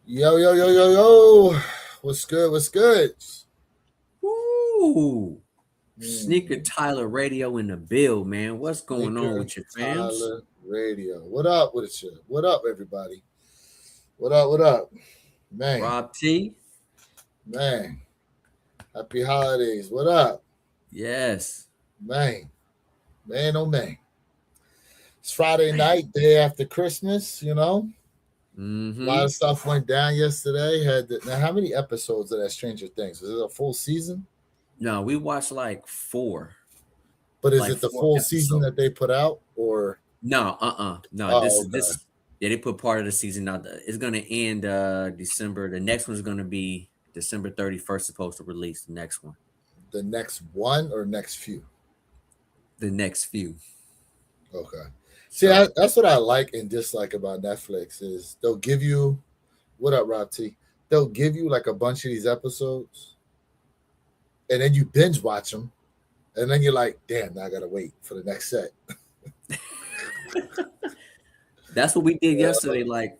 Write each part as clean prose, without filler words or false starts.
Yo, yo, yo, yo, yo. What's good? What's good? Woo! Sneaker Hmm. Tyler Radio in the bill, man. What's going on Sneaker with your fams? Tyler Radio. What up with you? What up, everybody? What up? What up? Man, Rob T. man. Happy holidays. What up? Yes. Man, man, oh man. It's Friday Man. night, day after Christmas, A lot Mm-hmm. of stuff went down yesterday. Now, how many episodes of that Stranger Things? Was it a full season? No, we watched like four. But is Like it the four full season episodes. that they put out? Or, No, No, this oh, is okay. this yeah, they put part of the season out. It's gonna end December. The next one's gonna be December 31st, supposed to release the next one. The next one or next few? The next few. Okay. See, So that's what I like and dislike about Netflix is they'll give you what up, Rob T? They'll give you like a bunch of these episodes, and then you binge watch them, and then you're like, damn, now I gotta wait for the next set. that's what we did Yeah, yesterday. Like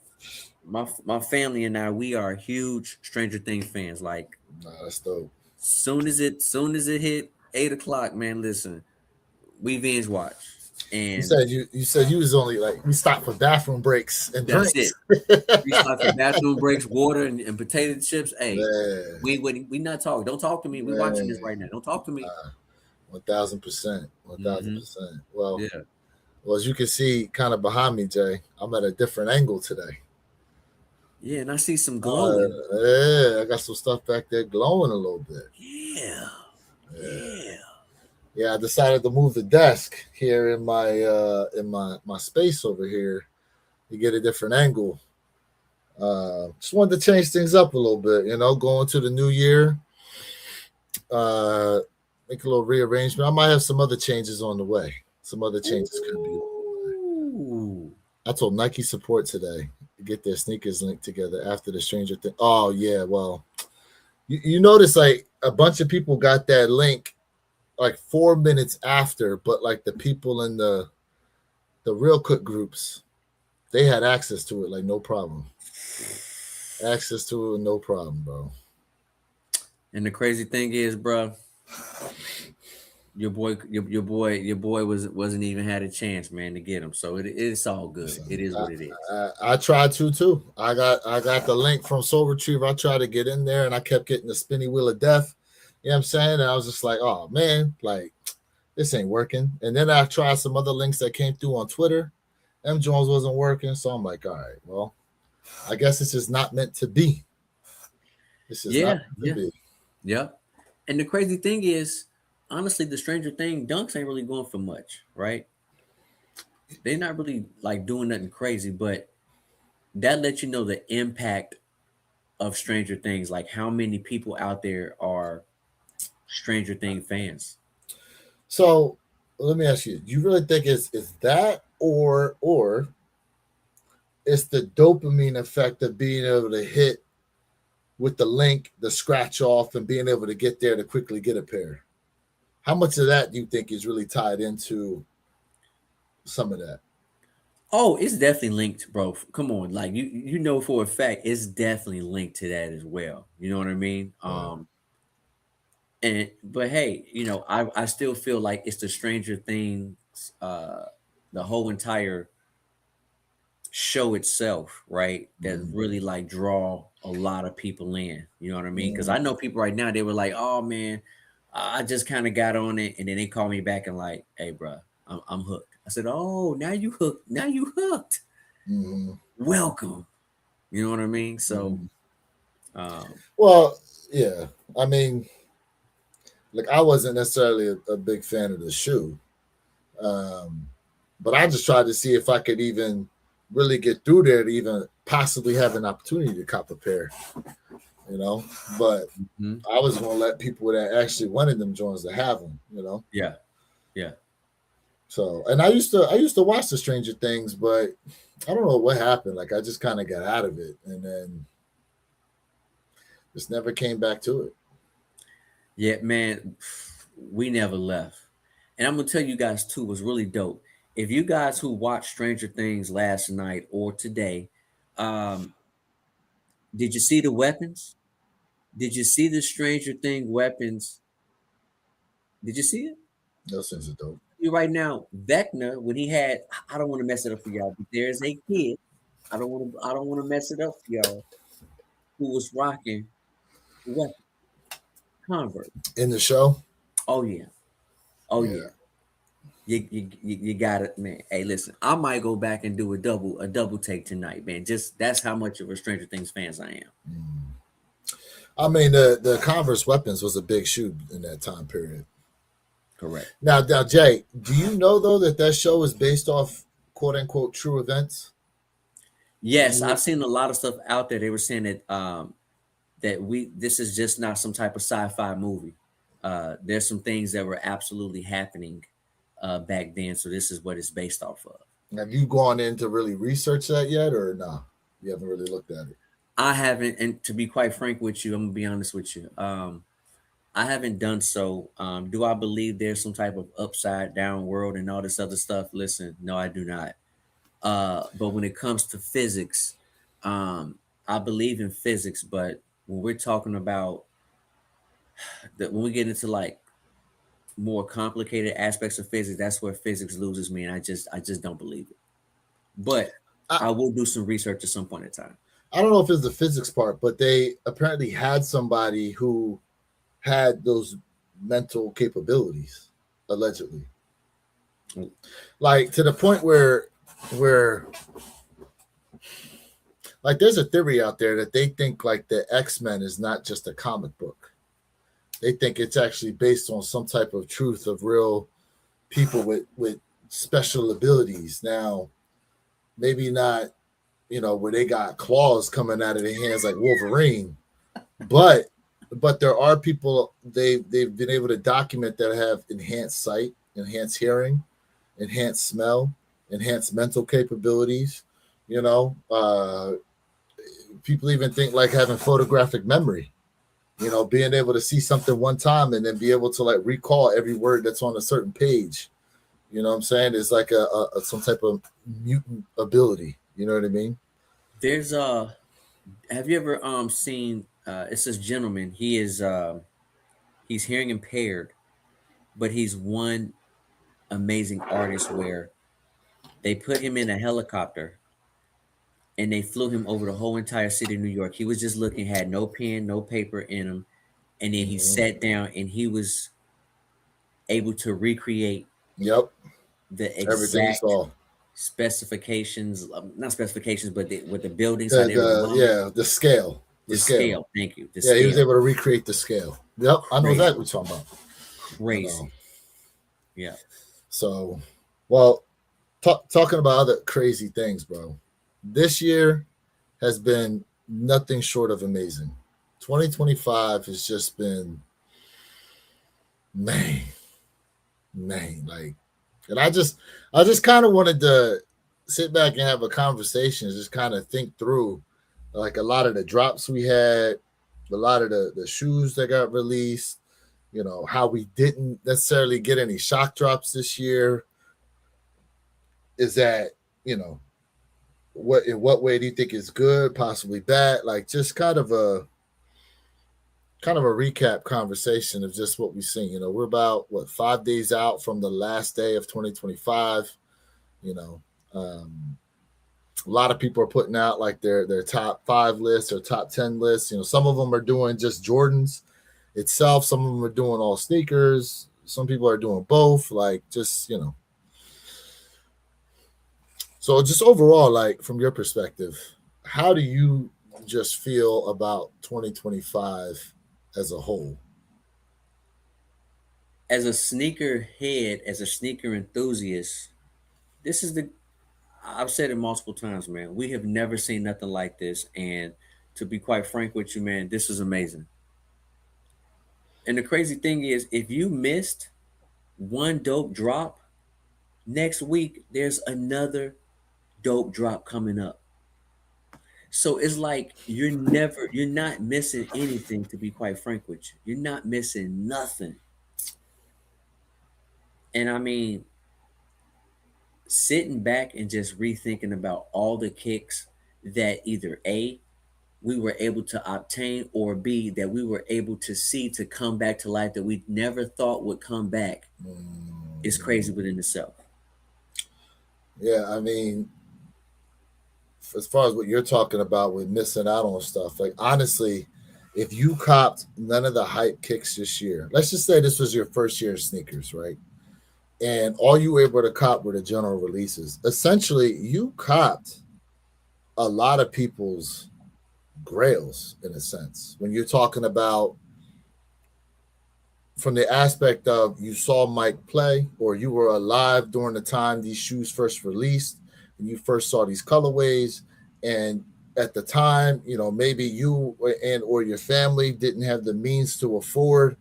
my family and I, we are huge Stranger Things fans. Like nah, that's dope. soon as it hit 8 o'clock, man. Listen, we binge watch, You and said you was only like we stopped for bathroom breaks and that's drinks. it. We start for bathroom breaks, water, and potato chips. Hey, Man, we not talking. Don't talk to me. We watching this man, right now. Don't talk to me. 1,000%, one thousand Mm-hmm. percent. Well, Yeah, well, as you can see, kind of behind me, Jay, I'm at a different angle today. yeah, and I see some glowing. Yeah, I got some stuff back there glowing a little bit. Yeah, Yeah, yeah. yeah. I decided to move the desk here in my space over here to get a different angle. Just wanted to change things up a little bit, going to the new year. Uh, make a little rearrangement. I might have some other changes on the way. Some other changes could be on the way. Ooh. I told Nike support today to get their sneakers linked together after the Stranger Thing. Oh yeah, well, you notice like a bunch of people got that link like 4 minutes after, but like the people in the real cook groups, they had access to it like no problem. Access to it, no problem, bro. And the crazy thing is, bro, your boy wasn't even had a chance, man, to get him. So it's all good. It Listen, is I, what it is. I tried to too. I got the link from Soul Retriever. I tried to get in there and I kept getting the spinny wheel of death. You know what I'm saying? And I was just like, oh man, like this ain't working. And then I tried some other links that came through on Twitter. M Jones wasn't working. So I'm like, all right, well, I guess this is not meant to be. This is not Yeah, meant to yeah, be. yeah. And the crazy thing is, honestly, the Stranger Thing dunks ain't really going for much, right? They're not really like doing nothing crazy, but that lets you know the impact of Stranger Things, like how many people out there are Stranger Thing fans. So let me ask you: do you really think it's that, or it's the dopamine effect of being able to hit with the link, the scratch off, and being able to get there to quickly get a pair? How much of that do you think is really tied into some of that? Oh, it's definitely linked, bro. Come on, like you know for a fact, it's definitely linked to that as well. You know what I mean? Yeah. And but hey, I still feel like it's the Stranger Things, the whole entire show itself, right? That Mhm. really like draw a lot of people in. You know what I mean? Because Mhm. I know people right now they were like, "Oh man, I just kind of got on it," and then they call me back and like, "Hey, bro, I'm hooked." I said, "Oh, now you hooked. Now you hooked. Mhm. Welcome." You know what I mean? So, Mhm. um, Well, yeah. I mean, like I wasn't necessarily a big fan of the shoe, um, but I just tried to see if I could even really get through there to even possibly have an opportunity to cop a pair. You know, but mhm, I was gonna let people that actually wanted them joints to have them. yeah, yeah. So, and I used to watch the Stranger Things, but I don't know what happened. Like I just kind of got out of it, and then just never came back to it. Yeah, man, we never left. And I'm gonna tell you guys too, was really dope. If you guys who watched Stranger Things last night or today, um, Did you see the weapons? Did you see the Stranger Thing weapons? Did you see it? Those things are dope. You right now, Vecna, when he had, I don't want to mess it up for y'all, but there's a kid. I don't want to mess it up for y'all. Who was rocking the weapon Convert? In the show, Oh yeah, oh yeah. yeah. You got it, man. Hey, listen, I might go back and do a double take tonight, man. Just that's how much of a Stranger Things fans I am. I mean, the Converse weapons was a big shoe in that time period. Correct. Now, Jay, do you know though that that show is based off quote unquote true events? Yes, You, I've seen a lot of stuff out there. They were saying that that we this is just not some type of sci-fi movie. There's some things that were absolutely happening back then, so this is what it's based off of. have you gone in to really research that yet, or nah? You haven't really looked at it. I haven't, and to be quite frank with you, I'm gonna be honest with you. I haven't done so. Do I believe there's some type of upside down world and all this other stuff? Listen, no, I do not. But when it comes to physics, I believe in physics, but when we're talking about that, when we get into like more complicated aspects of physics, that's where physics loses me, and I just don't believe it. But I, I will do some research at some point in time. I don't know if it's the physics part, but they apparently had somebody who had those mental capabilities, allegedly. Like to the point where like there's a theory out there that they think like the X-Men is not just a comic book. They think it's actually based on some type of truth of real people with special abilities. Now, maybe not, you know, where they got claws coming out of their hands like Wolverine, but there are people they've been able to document that have enhanced sight, enhanced hearing, enhanced smell, enhanced mental capabilities. You know, people even think like having photographic memory. You know, being able to see something one time and then be able to like recall every word that's on a certain page. You know what I'm saying? It's like a some type of mutant ability. You know what I mean? There's have you ever seen it's this gentleman, he is he's hearing impaired, but he's one amazing artist where they put him in a helicopter and they flew him over the whole entire city of New York. He was just looking, had no pen, no paper in him, and then he Mhm. sat down and he was able to recreate Yep. the Everything you exact saw. specifications, not specifications, but with the buildings, how they were The aligned, yeah, the scale. The the scale. scale. Thank you, the Yeah, he was scale. able to recreate the scale. Yep, I know Crazy, exactly what you're talking about. I know. crazy. Yeah. So, well, talking about other crazy things, bro. This year has been nothing short of amazing. 2025 has just been man, like, and I just kind of wanted to sit back and have a conversation, just kind of think through like a lot of the drops we had, a lot of the shoes that got released, you know, how we didn't necessarily get any shock drops this year. Is that, you know, what in what way do you think is good, possibly bad? Like just kind of a recap conversation of just what we've seen. You know, we're about what 5 days out from the last day of 2025. You know, a lot of people are putting out like their top five lists or top 10 lists. You know, some of them are doing just Jordans itself. Some of them are doing all sneakers. Some people are doing both. Like just you know, so just overall, like from your perspective, how do you just feel about 2025 as a whole? As a sneaker head, as a sneaker enthusiast, this is the I've said it multiple times, man. We have never seen nothing like this. And to be quite frank with you, man, this is amazing. And the crazy thing is, if you missed one dope drop, next week there's another dope drop coming up. So it's like you're not missing anything, to be quite frank with you. You're not missing nothing. And I mean, sitting back and just rethinking about all the kicks that either A, we were able to obtain, or B, that we were able to see to come back to life that we never thought would come back is crazy within itself. Yeah, I mean, as far as what you're talking about with missing out on stuff, like honestly, if you copped none of the hype kicks this year, let's just say this was your first year of sneakers, right? And all you were able to cop were the general releases. Essentially, you copped a lot of people's grails in a sense. When you're talking about from the aspect of you saw Mike play or you were alive during the time these shoes first released and you first saw these colorways, and at the time, you know, maybe you and or your family didn't have the means to afford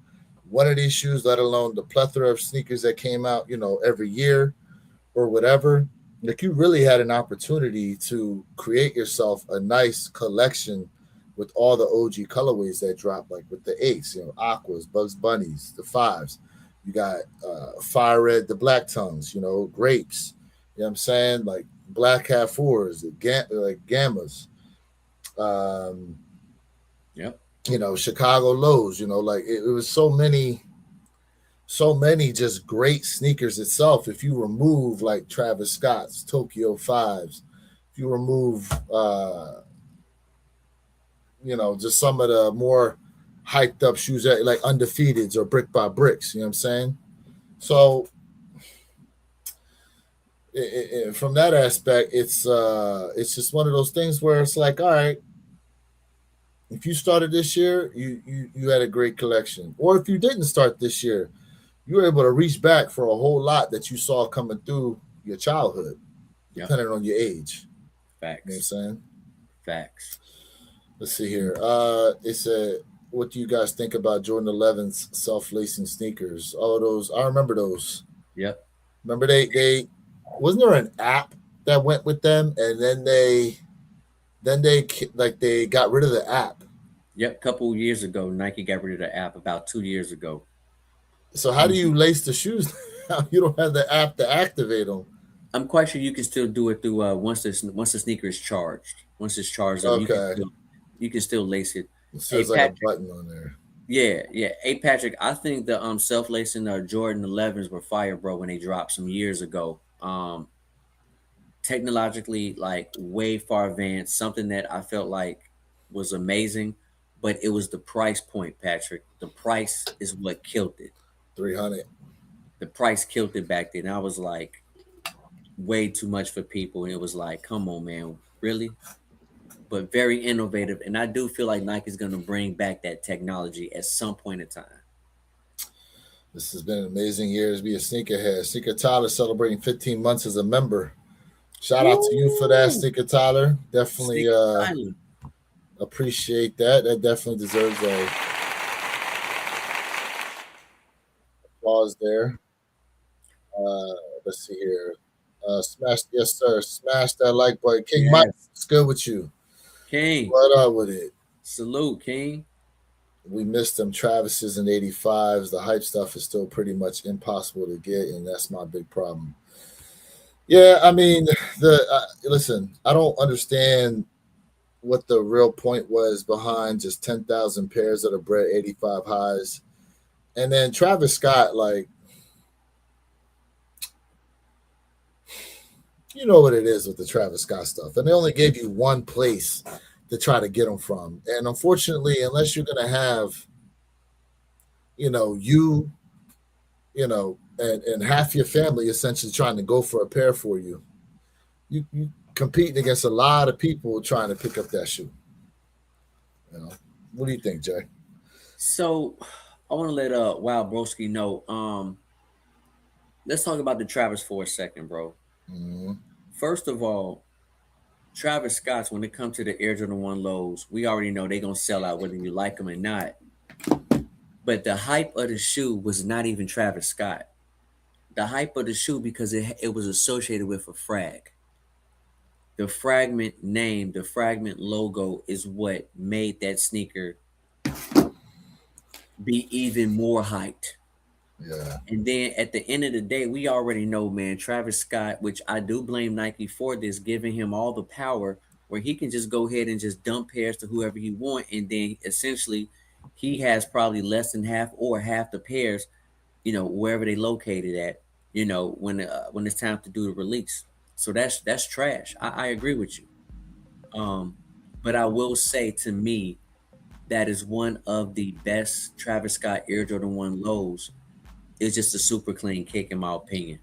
one of these shoes, let alone the plethora of sneakers that came out, you know, every year or whatever. Like you really had an opportunity to create yourself a nice collection with all the OG colorways that dropped, like with the eights, you know, aquas, Bugs Bunnies, the fives. You got fire red, the black tongues, you know, grapes. You know what I'm saying? Like black half fours, like gammas. Um, Yep. you know, Chicago lows. You know, like it was so many just great sneakers itself. If you remove like Travis Scott's Tokyo Fives, if you remove you know, just some of the more hyped up shoes that like undefeateds or brick by bricks, you know what I'm saying? So from that aspect, it's just one of those things where it's like, all right, if you started this year, you had a great collection. Or if you didn't start this year, you were able to reach back for a whole lot that you saw coming through your childhood, Yep. depending on your age. You know what I'm Facts. saying? Facts. Let's see here. It's a what do you guys think about Jordan 11's self-lacing sneakers? Oh, those I remember those. Yep. Remember they wasn't there an app that went with them, and then they like they got rid of the app. Yep. Couple years ago, Nike got rid of the app about 2 years ago. So how do I'm you lace the shoes now? You don't have the app to activate them. I'm quite sure you can still do it through once the sneaker is charged. Once it's charged up, Okay, you can still lace it. it Hey says like a Patrick, button on there. yeah, yeah. Hey Patrick, I think the self lacing Jordan 11s were fire, bro, when they dropped some years ago. Technologically like way far advanced, something that I felt like was amazing, but it was the price point, Patrick. The price is what killed it. 300. The price killed it back then. I was like way too much for people, and it was like, come on, man, really? But very innovative, and I do feel like Nike's going to bring back that technology at some point in time. This has been an amazing year to be a sneakerhead. Sneaker Tyler celebrating 15 months as a member. Shout out to you for that, Woo! Sneaker Tyler. Definitely Sneaker Tyler. appreciate that. That definitely deserves a applause there. Uh, let's see here. Smash, yes, sir. Smash that like button. King Mike, Yes. it's good with you. King. What up with it? Salute, King. We missed them Travis's and 85s. The hype stuff is still pretty much impossible to get, and that's my big problem. Yeah, I mean, the listen, I don't understand what the real point was behind just 10,000 pairs of the Bred 85 highs. And then Travis Scott, like, you know what it is with the Travis Scott stuff. And they only gave you one place to try to get them from. And unfortunately, unless you're going to have, you know, and half your family essentially trying to go for a pair for you, you competing against a lot of people trying to pick up that shoe. You know, what do you think, Jay? So I want to let Wild Broski know. Let's talk about the Travis for a second, bro. Mhm. First of all, Travis Scott's, when it comes to the Air Jordan 1 lows, we already know they're gonna sell out whether you like them or not. But the hype of the shoe was not even Travis Scott. The hype of the shoe because it was associated with a frag. The fragment name, the fragment logo is what made that sneaker be even more hyped. Yeah. And then at the end of the day, we already know, man, Travis Scott, which I do blame Nike for this, giving him all the power. where he can just go ahead and just dump pairs to whoever he want, and then essentially he has probably less than half or half the pairs, wherever they located at, when it's time to do the release. So that's trash. I agree with you. Um, but I will say, to me, that is one of the best Travis Scott Air Jordan 1 lows. It's just a super clean kick, in my opinion.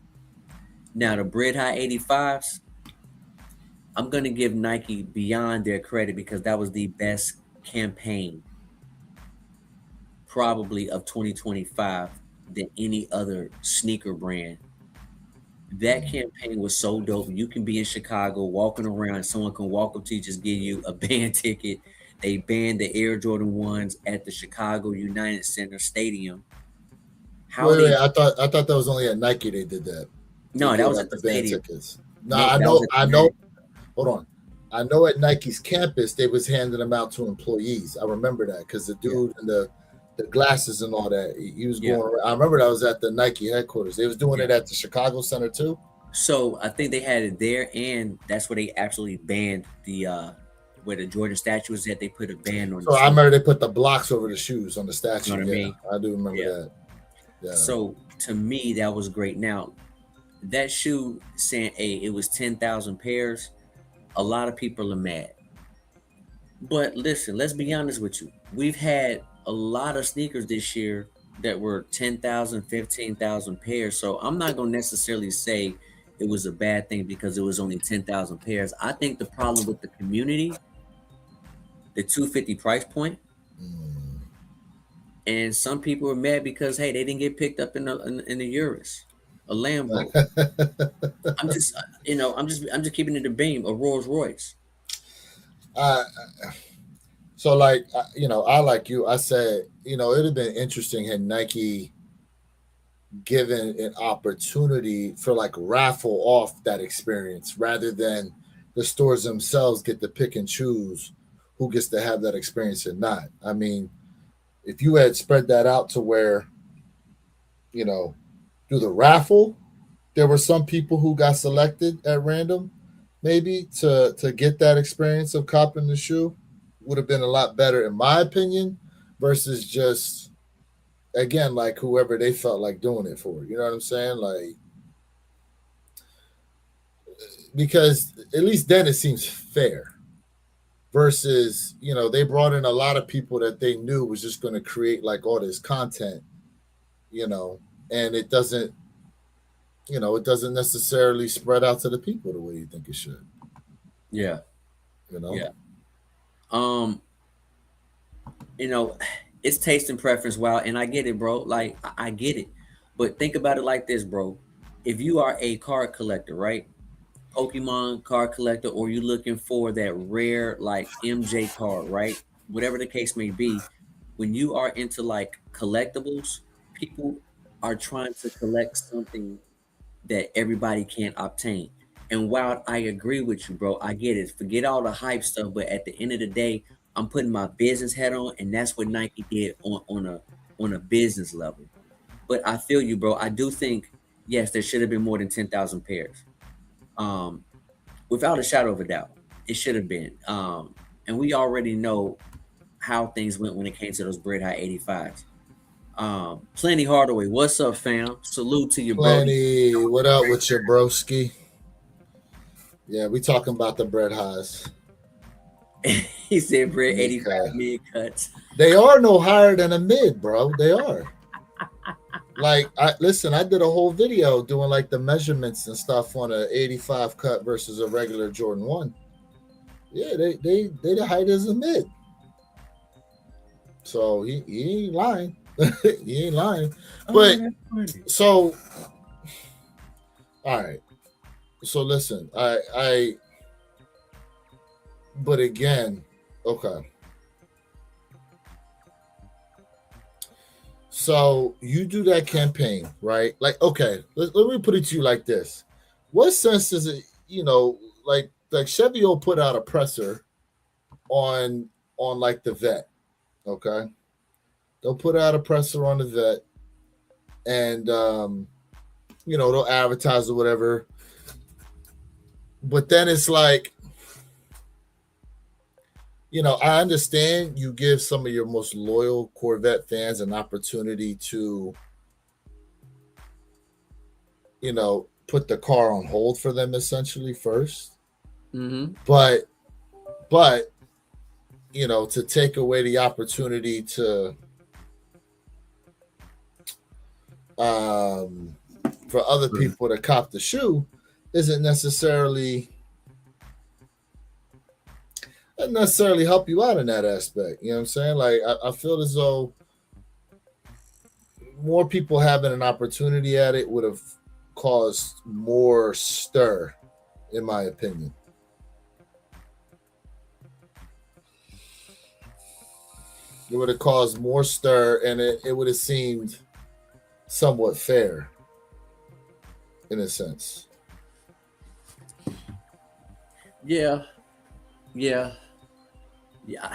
Now, the Bred High 85s, I'm going to give Nike beyond their credit because that was the best campaign, probably of 2025, than any other sneaker brand. That campaign was so dope. You can be in Chicago walking around, someone can walk up to you, just give you a band ticket. They banned the Air Jordan 1s at the Chicago United Center Stadium. How Wait, they I thought that was only at Nike they did that. They No, that gave was out at the the band stadium. tickets. No, No, I that was know, at I the know. United. Hold on. I know at Nike's campus they was handing them out to employees. I remember that because the Yeah, dude in the glasses and all that, he was yeah, going around. I remember that was at the Nike headquarters. They was doing yeah. it at the Chicago Center too. So I think they had it there, and that's where they actually banned the where the Jordan statue was at. They put a ban on the So I shoe. remember they put the blocks over the shoes on the You know statue. what I Yeah, mean? I do remember Yeah. that. Yeah. So to me, that was great. Now that shoe saying, "Hey, it was 10,000 pairs." A lot of people are mad. But listen, let's be honest with you. We've had a lot of sneakers this year that were 10,000, 15,000 pairs. So I'm not going to necessarily say it was a bad thing because it was only 10,000 pairs. I think the problem with the community, the 250 price point, Mm. and some people were mad because, hey, they didn't get picked up in the Urus, a Lambo. I'm just, I'm just keeping it a beam, a Rolls Royce. uh, so like I like you. I said it'd have been interesting had Nike given an opportunity for like raffle off that experience rather than the stores themselves get to pick and choose who gets to have that experience or not. I mean, if you had spread that out to where, you know, through the raffle, there were some people who got selected at random, maybe to get that experience of copping the shoe would have been a lot better in my opinion versus just again like whoever they felt like doing it for. You know what I'm saying? Like because at least then it seems fair versus they brought in a lot of people that they knew was just going to create like all this content, you know, and it doesn't necessarily spread out to the people the way you think it should, Yeah, you know. yeah. Um, you know, it's taste and preference. Wow, and I get it, bro. Like I get it, but think about it like this, bro. If you are a card collector, right? Pokemon card collector, or you looking for that rare like MJ card, right? Whatever the case may be, when you are into like collectibles, people are trying to collect something that everybody can't obtain. And while I agree with you, bro, I get it. Forget all the hype stuff, but at the end of the day, I'm putting my business hat on, and that's what Nike did on a business level. But I feel you, bro. I do think yes, there should have been more than 10,000 pairs. Um, Without a shadow of a doubt, it should have been. And we already know how things went when it came to those Bred High 85s. Plenty Hardaway, what's up, fam? Salute to you, bro. Plenty. What up with your broski? Yeah, we talking about the bread highs. He said Bred Mid 85 cut. mid cuts. They are no higher than a mid, bro. They are. Like, I did a whole video doing like the measurements and stuff on a 85 cut versus a regular Jordan 1. Yeah, they the height is a mid. So he ain't lying. He ain't lying. But so all right. So listen, I but again, okay. So you do that campaign, right? Like, okay, let me put it to you like this. What sense does it, like Chevy will put out a presser on like the vet, okay? They'll put out a presser on the vet and they'll advertise or whatever. But then it's like I understand you give some of your most loyal Corvette fans an opportunity to, put the car on hold for them essentially first. Mm-hmm. But to take away the opportunity to for other people to cop the shoe isn't necessarily help you out in that aspect. You know what I'm saying? Like I feel as though more people having an opportunity at it would have caused more stir, in my opinion. It would have caused more stir, and it would have seemed somewhat fair, in a sense. Yeah, yeah, yeah,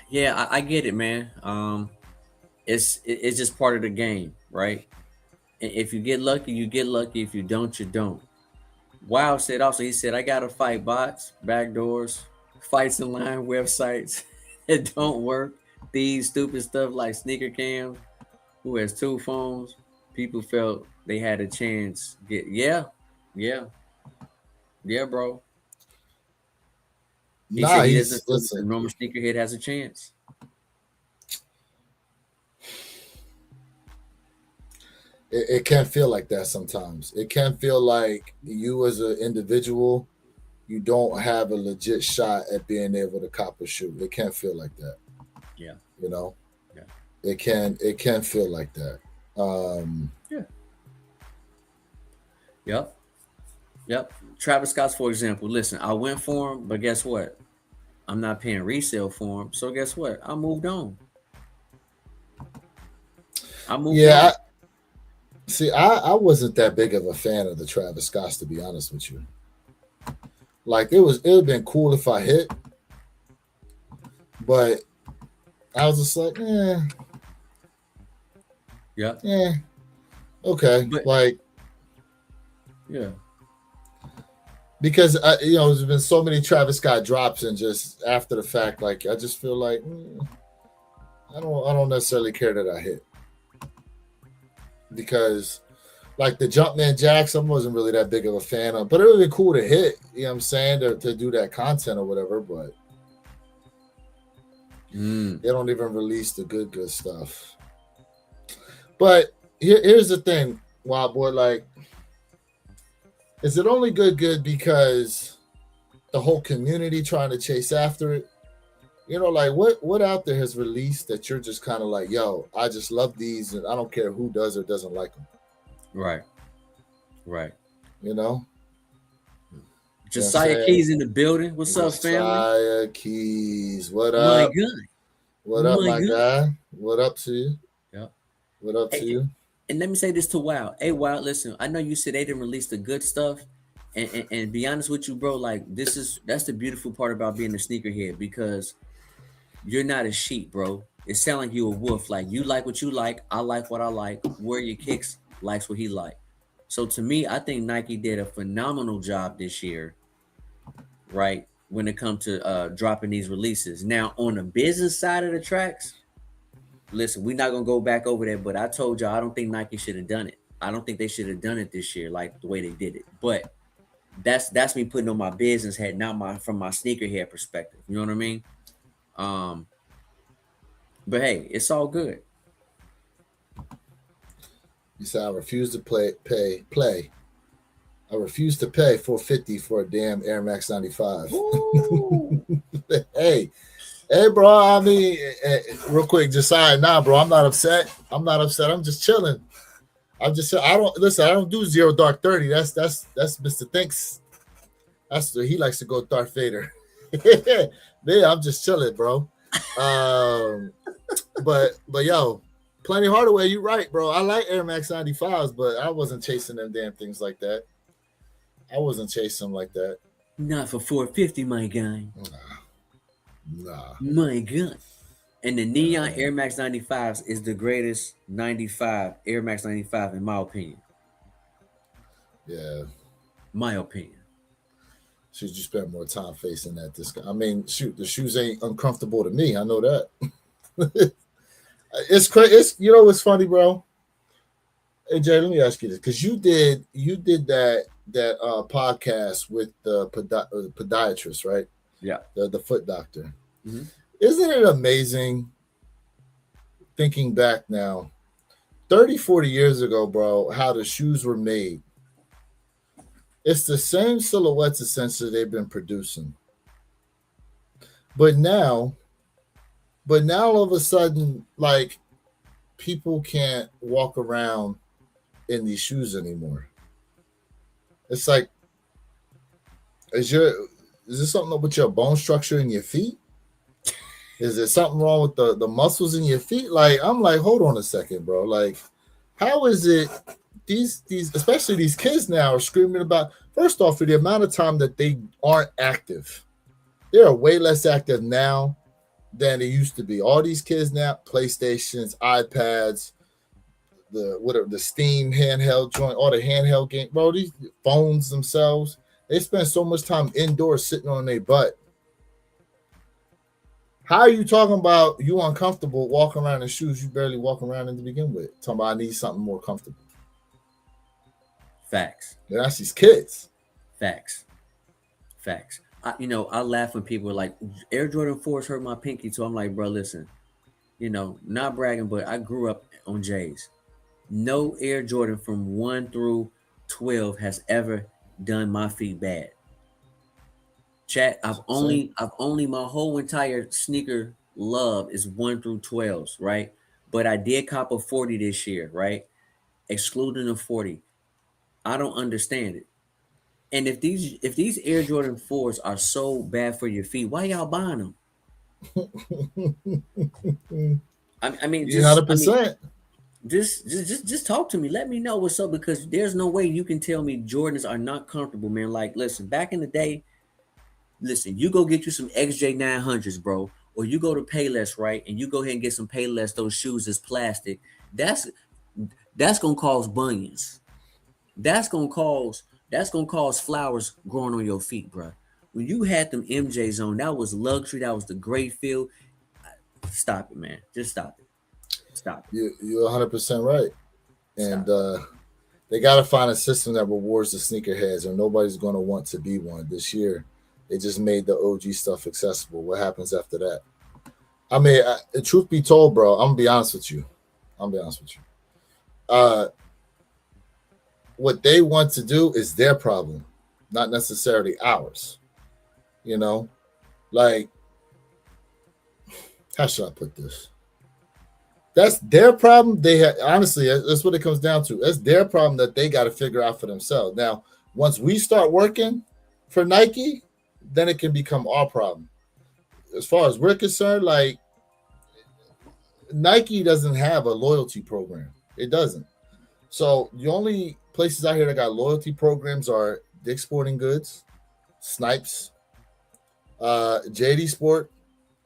yeah. I get it, man. It's just part of the game, right? If you get lucky, you get lucky. If you don't, you don't. Wow said also, he said, I gotta fight bots, backdoors, fights in line websites that don't work, these stupid stuff like sneaker cams, who has two phones. People felt they had a chance. Yeah, yeah, bro. He Nah, said he he's doesn't feel that the listen. normal sneakerhead has a chance. It can feel like that sometimes. It can feel like you as an individual, you don't have a legit shot at being able to cop a shoe. It can feel like that. Yeah, You know, yeah, it can feel like that. Um, yeah. Yep, yep. Travis Scott's, for example, listen, I went for him, but guess what? I'm not paying resale for him. So guess what? I moved on. I moved yeah, on. see, I wasn't that big of a fan of the Travis Scotts, to be honest with you. Like it would have been cool if I hit, but I was just like, Yeah. okay, But like yeah. because there's been so many Travis Scott drops, and just after the fact, like I just feel like I don't necessarily care that I hit because like the Jumpman Jacks, I wasn't really that big of a fan of, but it would be cool to hit. You know what I'm saying, to do that content or whatever, but Mm. they don't even release the good stuff. But here's the thing, Wild Boy. Like, is it only good because the whole community trying to chase after it? Like what out there has released that you're just kind of like, yo, I just love these, and I don't care who does or doesn't like them. Right. Right. You know, you know what I'm Josiah saying? Keys in the building. What's up, family? Josiah Keys, what My up? God. What up, My my God. guy? What up to you? Yeah. What up to Hey, you? and let me say this to Wow. Hey, Wow, listen, I know you said they didn't release the good stuff. And be honest with you, bro, like that's the beautiful part about being a sneakerhead because you're not a sheep, bro. It sounds like you a wolf. Like you like what you like, I like what I like. Where your kicks likes what he like. So to me, I think Nike did a phenomenal job this year, right? When it comes to dropping these releases. Now on the business side of the tracks, listen, we're not gonna go back over that, but I told y'all I don't think Nike should have done it. I don't think they should have done it this year, like the way they did it. But that's me putting on my business hat, not my from my sneakerhead perspective. You know what I mean? Um, but hey, it's all good. You said I refuse to play. I refuse to pay $450 for a damn Air Max 95. hey, hey, bro. I mean, real quick, Josiah, nah, bro. I'm not upset. I'm just chilling. I don't listen. I don't do zero dark 30. That's Mr. Thinks. He likes to go Darth Vader. Yeah, I'm just chilling, bro. But yo, Plenty Hardaway, you right, bro. I like Air Max 95s, but I wasn't chasing them damn things like that. I wasn't chasing them like that. Not for 450, my guy. Nah. My God. And the Neon Air Max 95s is the greatest 95 Air Max 95 in my opinion. Yeah. My opinion. Should you spend more time facing that discount? I mean, shoot, the shoes ain't uncomfortable to me. I know that. It's crazy. It's what's funny, bro. Hey Jay, let me ask you this because you did that podcast with the podiatrist, right? Yeah. The foot doctor. Mm-hmm. Isn't it amazing thinking back now, 30, 40 years ago, bro, how the shoes were made? It's the same silhouettes essentially they've been producing. But now all of a sudden, like, people can't walk around in these shoes anymore. It's like, is there something up with your bone structure in your feet? Is there something wrong with the muscles in your feet? Like, I'm like, hold on a second, bro. Like, how is it these especially these kids now are screaming about, first off, for the amount of time that they aren't active. They are way less active now than they used to be. All these kids now, PlayStations, iPads, the Steam handheld joint, all the handheld game, bro. These phones themselves, they spend so much time indoors sitting on their butt. How are you talking about you uncomfortable walking around in shoes you barely walk around in to begin with? Talking about I need something more comfortable. Facts. Yeah, that's these kids. Facts. I laugh when people are like, Air Jordan 4s hurt my pinky. So I'm like, bro, listen, not bragging, but I grew up on J's. No Air Jordan from 1 through 12 has ever done my feet bad. Chat, I've only my whole entire sneaker love is 1 through 12s, right? But I did cop a 40 this year, right? Excluding the 40. I don't understand it. And if these Air Jordan 4s are so bad for your feet, why y'all buying them? I mean, just 100%. Just talk to me. Let me know what's up, because there's no way you can tell me Jordans are not comfortable, man. Like, listen, back in the day, you go get you some XJ900s, bro, or you go to Payless, right, and you go ahead and get some Payless. Those shoes is plastic. That's gonna cause bunions. That's gonna cause flowers growing on your feet, bro. When you had them MJs on, that was luxury. That was the great feel. Stop it, man. Just stop it. Stop it. You're 100% right. And they got to find a system that rewards the sneakerheads, or nobody's going to want to be one. This year, they just made the OG stuff accessible. What happens after that? I mean, truth be told, bro, I'm going to be honest with you. What they want to do is their problem, not necessarily ours. Like, how should I put this? That's their problem. Honestly, that's what it comes down to. That's their problem that they got to figure out for themselves. Now, once we start working for Nike, then it can become our problem. As far as we're concerned, like, Nike doesn't have a loyalty program. It doesn't. So the only places out here that got loyalty programs are Dick's Sporting Goods, Snipes, JD Sport,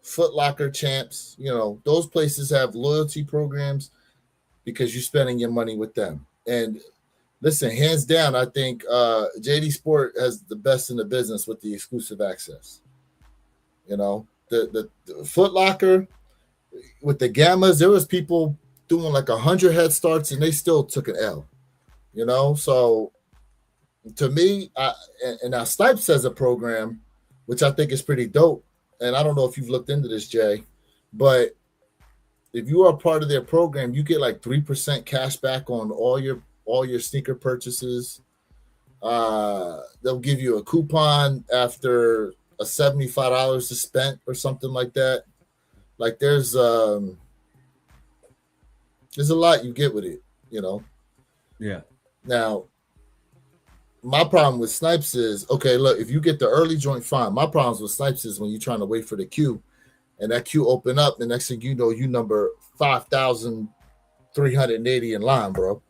Foot Locker, Champs. Those places have loyalty programs because you're spending your money with them. And listen, hands down, I think JD Sport has the best in the business with the exclusive access. The Foot Locker with the Gammas, there was people doing like 100 head starts and they still took an L. So to me, and now Snipes has a program which I think is pretty dope. And I don't know if you've looked into this, Jay, but if you are part of their program, you get like 3% cash back on all your sneaker purchases. They'll give you a coupon after a $75 is spent or something like that. Like, there's a lot you get with it, Yeah. Now, my problem with Snipes is, okay, look, if you get the early joint, fine. My problems with Snipes is when you're trying to wait for the queue, and that queue open up, the next thing you know, you number 5,380 in line, bro.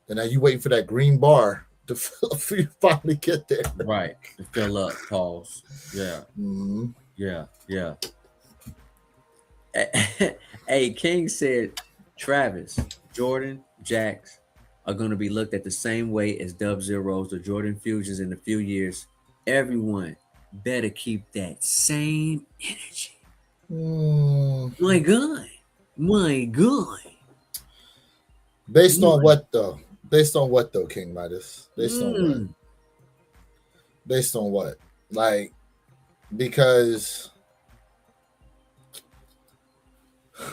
And now you waiting for that green bar to fill up for you to finally get there. Right. To fill up, pause. Yeah. Mm-hmm. Yeah. Hey, King said Travis, Jordan, Jacks are going to be looked at the same way as Dub Zeros or Jordan Fusions in a few years. everyone better keep that same energy. Mm, My God. My God. based on My, what though? Based on what though, King Midas? Based on what? mm. Based on what? Like, because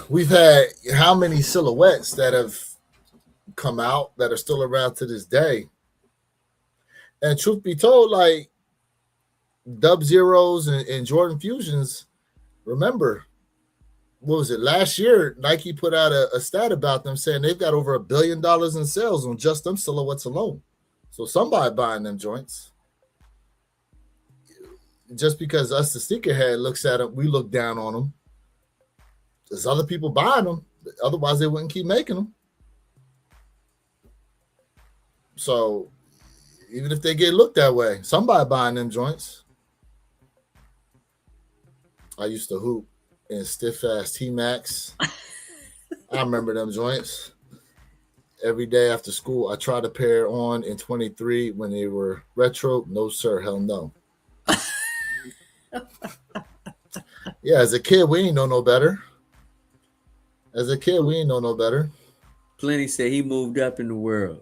we've had how many silhouettes that have come out that are still around to this day. And truth be told, like Dub Zeros and Jordan Fusions, remember, what was it? Last year, Nike put out a stat about them saying they've got over $1 billion in sales on just them silhouettes alone. So somebody buying them joints. Just because us, the sneakerhead, looks at them, we look down on them. There's other people buying them. Otherwise, they wouldn't keep making them. So even if they get looked that way, somebody buying them joints. I used to hoop in stiff ass T Max. I remember them joints. Every day after school, I tried a pair on in 23 when they were retro. No, sir. Hell no. Yeah, as a kid, we ain't know no better. As a kid, we ain't know no better. Plenty said he moved up in the world.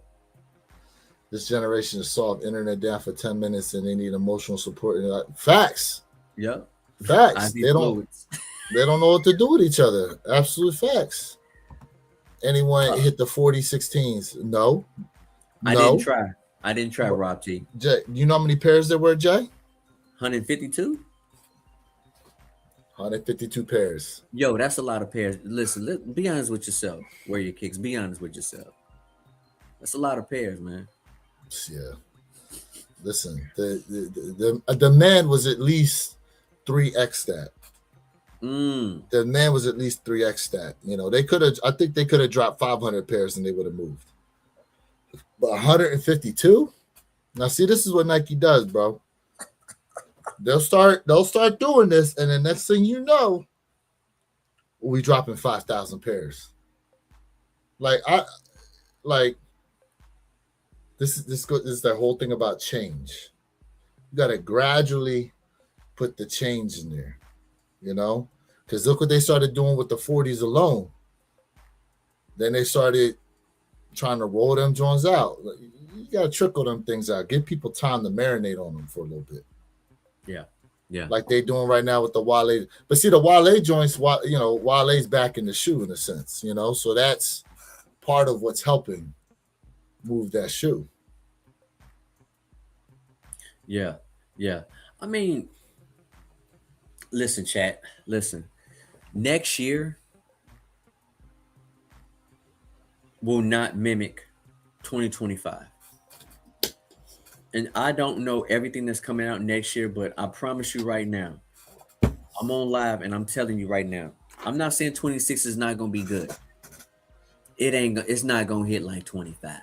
This generation is soft. Internet down for 10 minutes and they need emotional support. And facts. Yep. Facts. They don't know what to do with each other. Absolute facts. Anyone hit the 4016s? No. I didn't try Rob T. Jay, you know how many pairs there were, Jay? 152? 152 pairs. Yo, that's a lot of pairs. Listen, be honest with yourself. Wear your kicks. Be honest with yourself. That's a lot of pairs, man. Yeah. Listen, the demand was at least 3x that. The man was at least 3x that. You know, I think they could have dropped 500 pairs and they would have moved. But 152? Now, see, this is what Nike does, bro. They'll start doing this, and the next thing you know, we dropping 5,000 pairs. This is the whole thing about change. You got to gradually put the change in there, you know, because look what they started doing with the 40s alone. Then they started trying to roll them joints out. You got to trickle them things out. Give people time to marinate on them for a little bit. Yeah. Like they're doing right now with the Wale. But see, the Wale joints, you know, Wale's back in the shoe in a sense, you know, so that's part of what's helping move that shoe. Yeah. I mean, listen, chat. Listen. Next year will not mimic 2025. And I don't know everything that's coming out next year, but I promise you right now, I'm on live and I'm telling you right now, I'm not saying 26 is not going to be good. It's not going to hit like 25.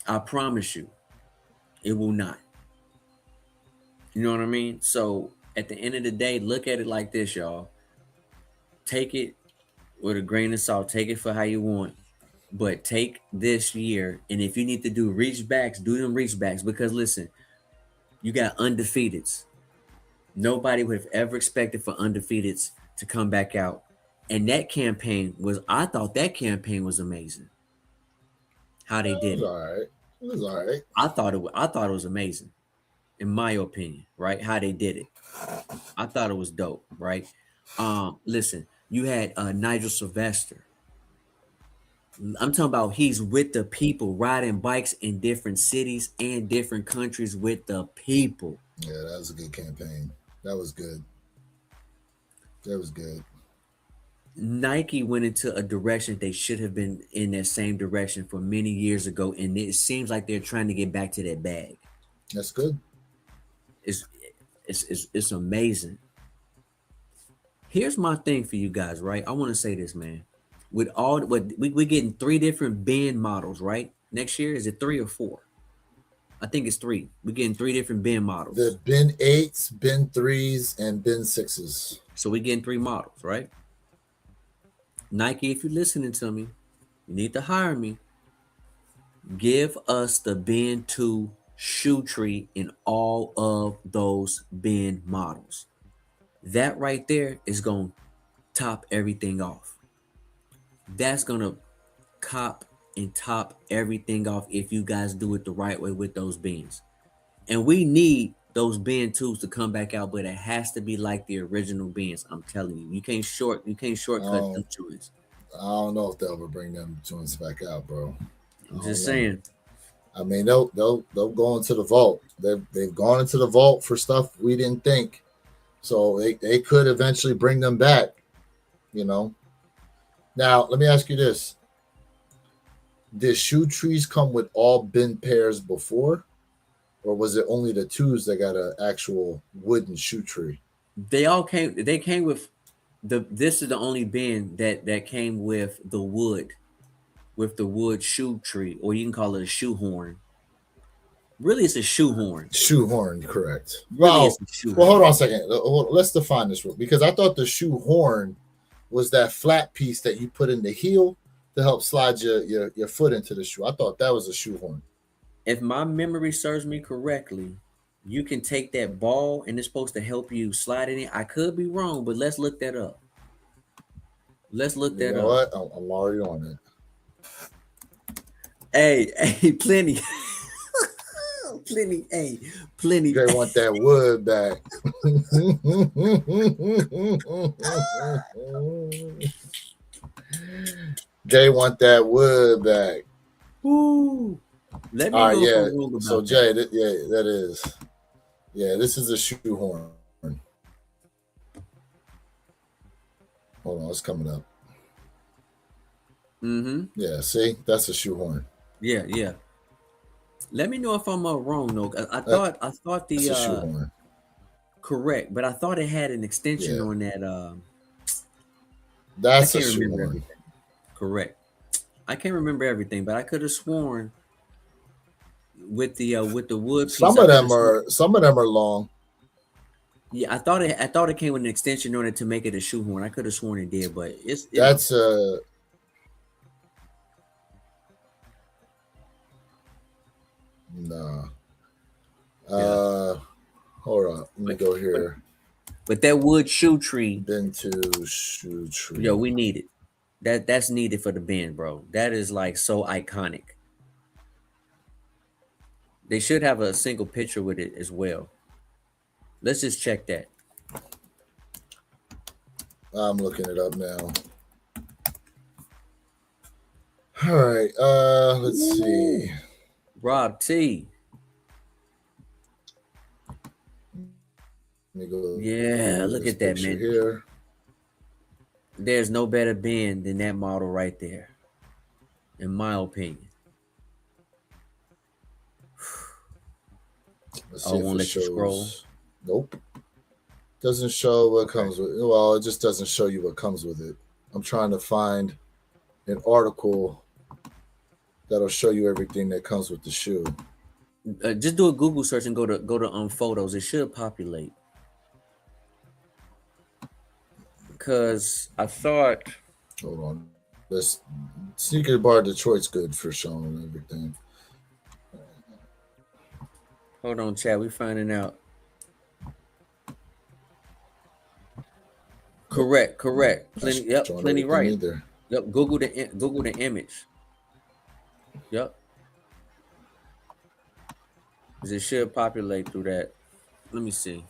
I promise you, it will not. You know what I mean? So at the end of the day, look at it like this, y'all. Take it with a grain of salt. Take it for how you want. But take this year, and if you need to do reach backs, do them reach backs. Because listen, you got undefeateds. Nobody would have ever expected for undefeateds to come back out. And that campaign I thought that campaign was amazing. How they did it. It was all right. I thought it was amazing, in my opinion, right? How they did it. I thought it was dope, right? Listen, you had Nigel Sylvester. I'm talking about he's with the people, riding bikes in different cities and different countries with the people. Yeah, that was a good campaign. That was good. Nike went into a direction they should have been in that same direction for many years ago, and it seems like they're trying to get back to that bag. That's good. It's amazing. Here's my thing for you guys, right? I want to say this, man. With all what we're getting 3 different bend models, right? Next year, is it 3 or 4? I think it's 3. We're getting 3 different bend models. The bend 8s, bend 3s, and bend 6s. So we're getting 3 models, right? Nike, if you're listening to me, you need to hire me. Give us the bend 2 shoe tree in all of those bin models. That right there is going to top everything off. That's going to cop and top everything off if you guys do it the right way with those bins. And we need those bin tools to come back out, but it has to be like the original bins. I'm telling you, you can't shortcut them Um, joints. I don't know if they'll ever bring them joints back out, bro. I I'm don't just know. saying. I mean, they'll go into the vault. They've gone into the vault for stuff we didn't think. So they could eventually bring them back, you know. Now, let me ask you this. Did shoe trees come with all bin pairs before? Or was it only the twos that got an actual wooden shoe tree? They came with this is the only bin that came with the wood shoe tree, or you can call it a shoehorn. Really, it's a shoehorn. Shoehorn, correct. Really, it's a Well, hold on shoehorn. a second. Let's define this real because I thought the shoehorn was that flat piece that you put in the heel to help slide your foot into the shoe. I thought that was a shoehorn. If my memory serves me correctly, you can take that ball and it's supposed to help you slide it in. I could be wrong, but let's look that up. Let's look You that know up. what? I'm already on it. Hey, hey, plenty. Plenty, hey, plenty. They want that wood back. They want that wood back. Woo. Let me All right, know if yeah. I'm wrong So about that. Jay, yeah, that is. Yeah, this is a shoehorn. Hold on, it's coming up. Mm-hmm. Yeah, see, that's a shoehorn. Yeah, yeah. Let me know if I'm wrong though. That, I thought that's the a shoehorn. correct, but I thought it had an extension Yeah, on that. I that's a can't remember shoehorn. everything. Correct. I can't remember everything, but I could have sworn with the wood piece, Some I of could have them sworn. are some of them are long. Yeah, I thought it came with an extension on it to make it a shoehorn. I could have sworn it did, but it's you know. That's nah. Yeah. Uh, hold on. Let me But go but, here. but that wood shoe tree, Been to shoe yo, we tree. need it. That's needed for the band, bro. That is like so iconic. They should have a single picture with it as well. Let's just check that. I'm looking it up now. All right. Let's Ooh. see. Rob T. Let me go Yeah, to look this at that, picture man. here. There's no better band than that model right there, in my opinion. Let's Oh, see it if won't it let you scroll. shows. Nope. Doesn't show what Okay. comes with it. Well, it just doesn't show you what comes with it. I'm trying to find an article that'll show you everything that comes with the shoe. Just do a Google search and go to photos. It should populate. Cause I thought, Hold on. This Sneaker Bar Detroit's good for showing everything. hold on, Chad, we finding out. Nope. Correct, correct. Not Plenty, yep, showing plenty everything right. either. Yep, Google the image. Yep, cause it should populate through that. Let me see.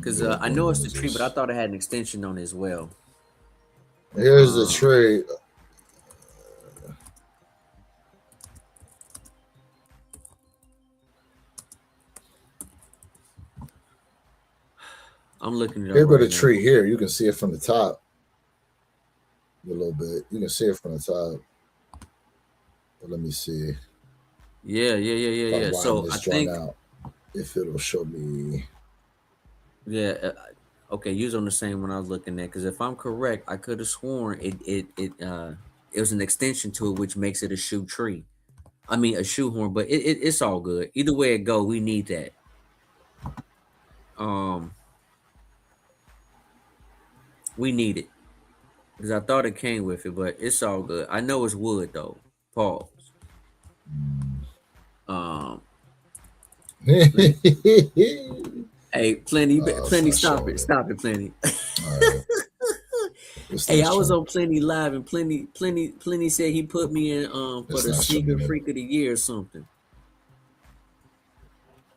Cause What I know one it's the is tree, but I this? thought it had an extension on it as well. Here's the Um, tree. I'm looking it up Here go the right now. tree here. You can see it from the top a little bit. You can see it from the top. But let me see Yeah, yeah, yeah, if yeah, I yeah. widen So I this joint think, out. If it'll show me. yeah. Okay, you was on the same one I was looking at. Because if I'm correct, I could have sworn it was an extension to it, which makes it a shoe tree. I mean a shoehorn, but it's all good. Either way it go, we need that. Um, we need it because I thought it came with it, but it's all good. I know it's wood though. Pause. Hey, Plenty, It's Plenty, not stop showing it, it. stop it, Plenty. All right. It's Hey, not I was showing. on Plenty Live, and Plenty said he put me in for It's the not sneaker showing it. freak of the year or something.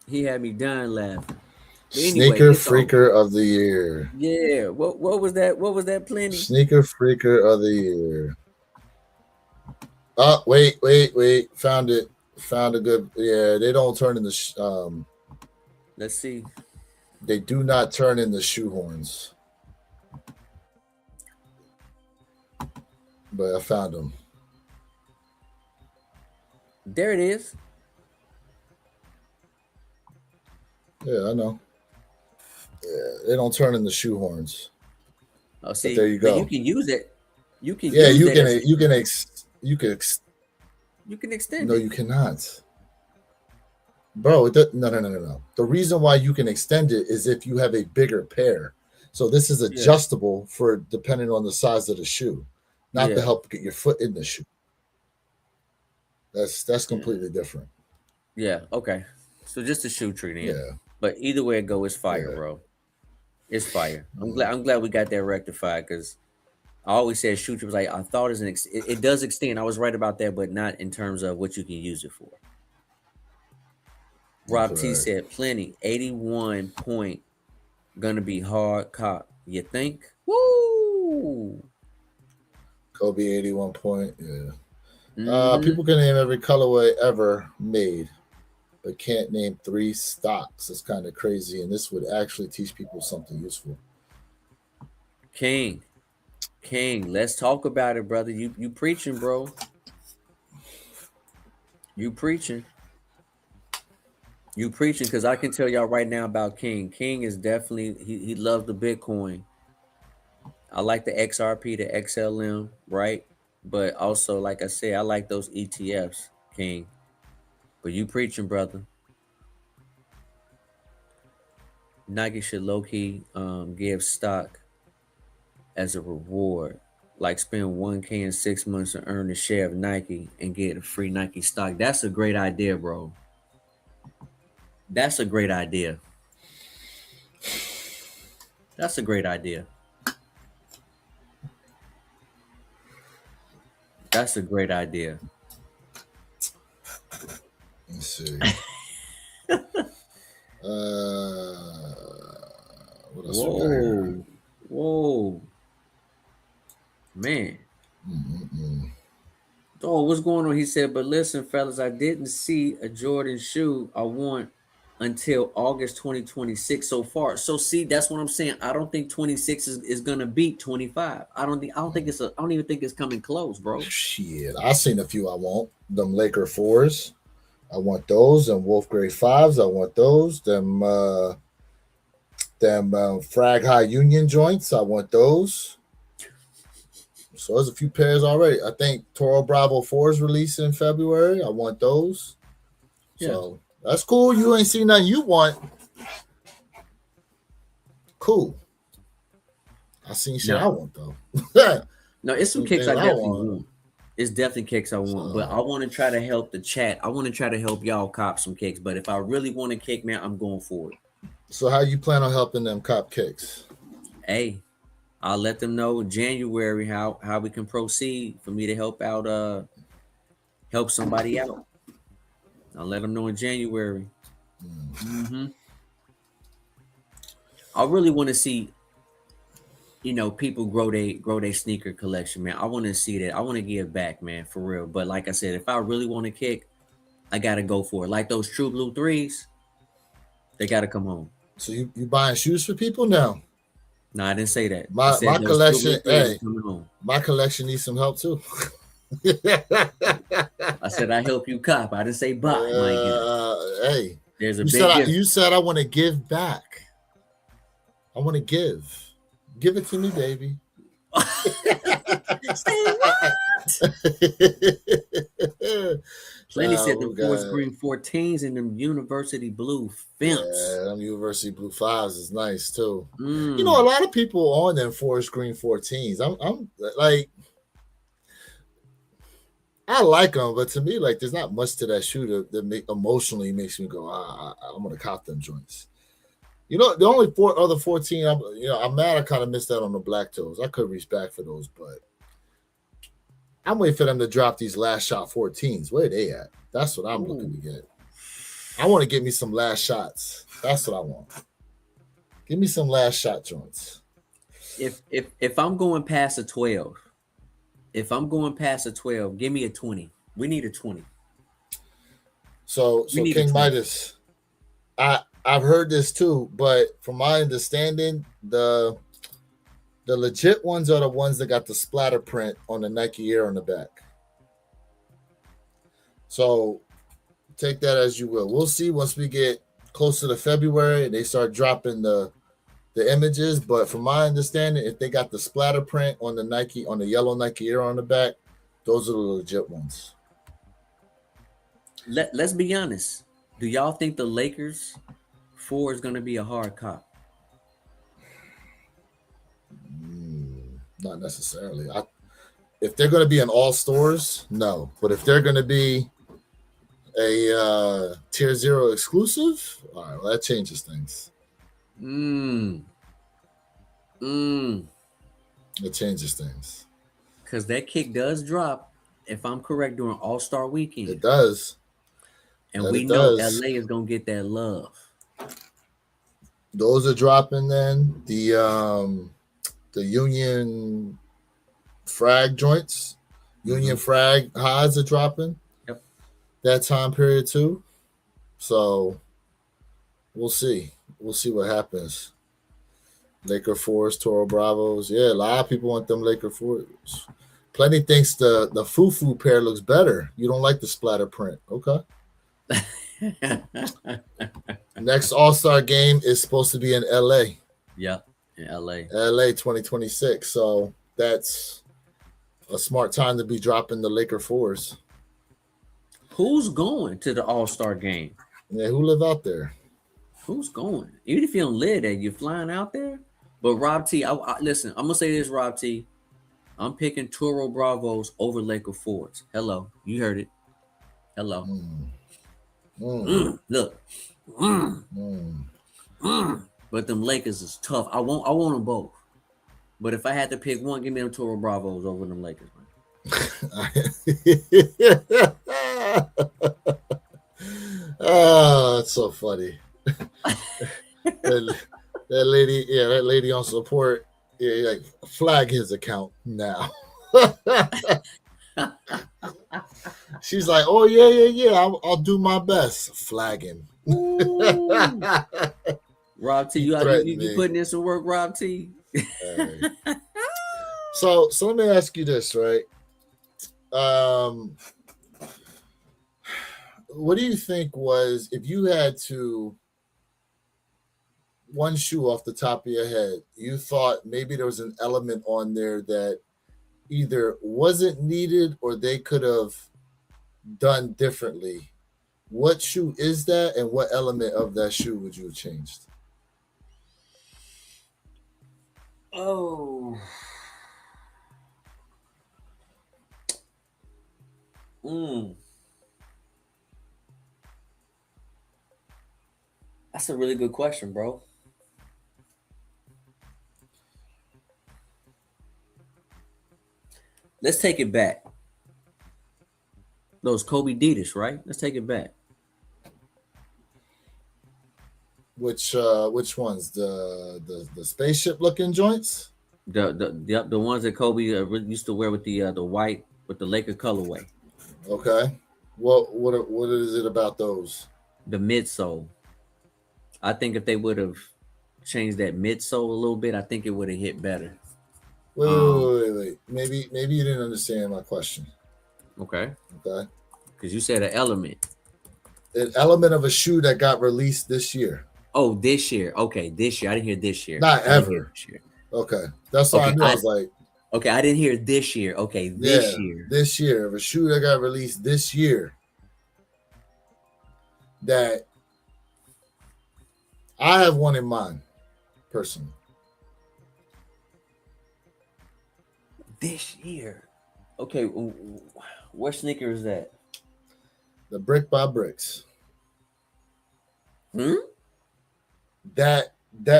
He had me dying laughing. But anyway, Sneaker it's all Freaker of the Year. yeah. What was that? What was that, Plenty? Sneaker Freaker of the Year. Oh, wait. Found it. Found a good. Yeah, they don't turn into. Let's see. They do not turn into shoehorns. But I found them. There it is. Yeah, I know. Yeah, they don't turn into shoehorns. Oh, But there see, you but you go. can use it. You can Yeah, use you that can. as a You can. shoe. You can. Extend No, it. you cannot, bro. No. The reason why you can extend it is if you have a bigger pair. So this is Yeah, adjustable for depending on the size of the shoe, not to yeah, help get your foot in the shoe. That's yeah, completely different. yeah. Okay, so just a shoe tree then. Yeah. But either way it go, it's fire, Yeah. bro. It's fire. Mhm. I'm glad we got that rectified because I always said shoe tree was like I thought it does extend. I was right about that, but not in terms of what you can use it for. Rob T Correct. said plenty. 81 point. Gonna be hard cop. You think? Woo! Kobe 81 point. Yeah. Mm-hmm. People can name every colorway ever made, but can't name 3 stocks. It's kind of crazy, and this would actually teach people something useful. King. Let's talk about it, brother. You preaching, bro. You preaching. You preaching because I can tell y'all right now about King. King is definitely he loves the Bitcoin. I like the XRP, the XLM, right? But also, like I said, I like those ETFs, King. But you preaching, brother. Nike should low key give stock as a reward. Like spend 1K in 6 months to earn a share of Nike and get a free Nike stock. That's a great idea, bro. That's a great idea. That's a great idea. That's a great idea. Let's see. What else we got here? Whoa. Whoa. Man. Mm-mm-mm. Oh, what's going on? He said, but listen, fellas, I didn't see a Jordan shoe I want until August 2026 so far. So see, that's what I'm saying. I don't think 26 is gonna beat 25. I don't even think it's coming close, bro. Shit, I seen a few I want. Them Laker 4s. I want those. Them Wolf Grade 5s. I want those. Them Frag High Union joints. I want those. So there's a few pairs already. I think Toro Bravo 4s released in February. I want those. Yeah. So that's cool. You ain't seen nothing you want. Cool. I seen shit I No. want though. No, I it's some seen kicks things I I definitely want. want. It's definitely kicks I want, but I So, want to try to help the chat. I want to try to help y'all cop some kicks. But if I really want to kick, man, I'm going for it. so how you plan on helping them cop kicks? Hey, I'll let them know in January how we can proceed for me to help somebody out. I'll let them know in January. Mm-hmm. I really want to see people grow their sneaker collection, man. I want to see that. I want to give back, man, for real. But like I said, if I really want to kick, I gotta go for it. Like those True Blue threes, they gotta come home. So you buying shoes for people now? No, I didn't say that. I My said my those True Blue collection, threes are hey, coming home. my collection needs some help too. I said I help you cop. I didn't say buy. My guy. Hey, There's a you said big difference. you said I want to give back. I want to give. Give it to me, baby. Say what? Plenty said We them forest got, green 14s and them university blue fimps. yeah, them University Blue 5s is nice too. You know, a Mm. lot of people on them forest green 14s. I'm like, I like them, but to me, like, there's not much to that shoe that emotionally makes me go, I'm gonna cop them joints. You know, the only other 14, I'm mad I kind of missed out on the black toes. I could reach back for those, but I'm waiting for them to drop these last shot 14s. Where are they at? That's what I'm looking to get. I want to get me some last shots. That's what I want. Give me some last shot joints. If I'm going past a 12, give me a 20. We need a 20. So King Midas, I've heard this too, but from my understanding, the legit ones are the ones that got the splatter print on the Nike Air on the back. So take that as you will. We'll see once we get closer to February and they start dropping the images. But from my understanding, if they got the splatter print on the yellow Nike Air on the back, those are the legit ones. Let's be honest. Do y'all think the Lakers 4 is going to be a hard cop? Not necessarily. If they're going to be in all stores, no. But if they're going to be a Tier 0 exclusive, all right, well, that changes things. It changes things. Because that kick does drop, if I'm correct, during All-Star Weekend. It does. And we know LA is going to get that love. Those are dropping then. The Union Frag joints, Union Frag highs are dropping. Yep. That time period too. So we'll see. We'll see what happens. Laker 4s, Toro Bravos. Yeah, a lot of people want them Laker 4s. Plenty thinks the Fufu pair looks better. You don't like the splatter print. Okay. Next All-Star game is supposed to be in LA. Yep, in LA. LA 2026. So that's a smart time to be dropping the Laker 4s. Who's going to the All-Star game? Yeah, who live out there? Who's going? Even if you don't live there, you're flying out there. But Rob T, listen, I'm going to say this, Rob T. I'm picking Toro Bravos over Laker 4s. Hello. You heard it. Hello. Look. But them Lakers is tough. I want them both. But if I had to pick one, give me them Toro Bravos over them Lakers, man. Oh, that's so funny. that lady on support, like, flag his account now. She's like, oh yeah, I'll do my best. Flag him. Rob T, you putting in some work, Rob T. So let me ask you this, right? What do you think was, if you had to, one shoe off the top of your head, you thought maybe there was an element on there that either wasn't needed or they could have done differently? What shoe is that, and what element of that shoe would you have changed? Oh. That's a really good question, bro. Let's take it back. Those Kobe Adidas, right? Let's take it back. Which ones? The spaceship looking joints? The ones that Kobe used to wear with the white with the Laker colorway. Okay. What is it about those? The midsole. I think if they would have changed that midsole a little bit, I think it would have hit better. Wait. Maybe you didn't understand my question. Okay. Okay. Because you said an element. An element of a shoe that got released this year. Oh, this year. Okay, this year. I didn't hear this year. Not ever. This year. Okay. That's why I knew. I was like, okay, I didn't hear this year. Okay, this year. This year. Of a shoe that got released this year. That I have one in mind, personally. This year. Okay. What sneaker is that? The Brick by Bricks. Hmm? That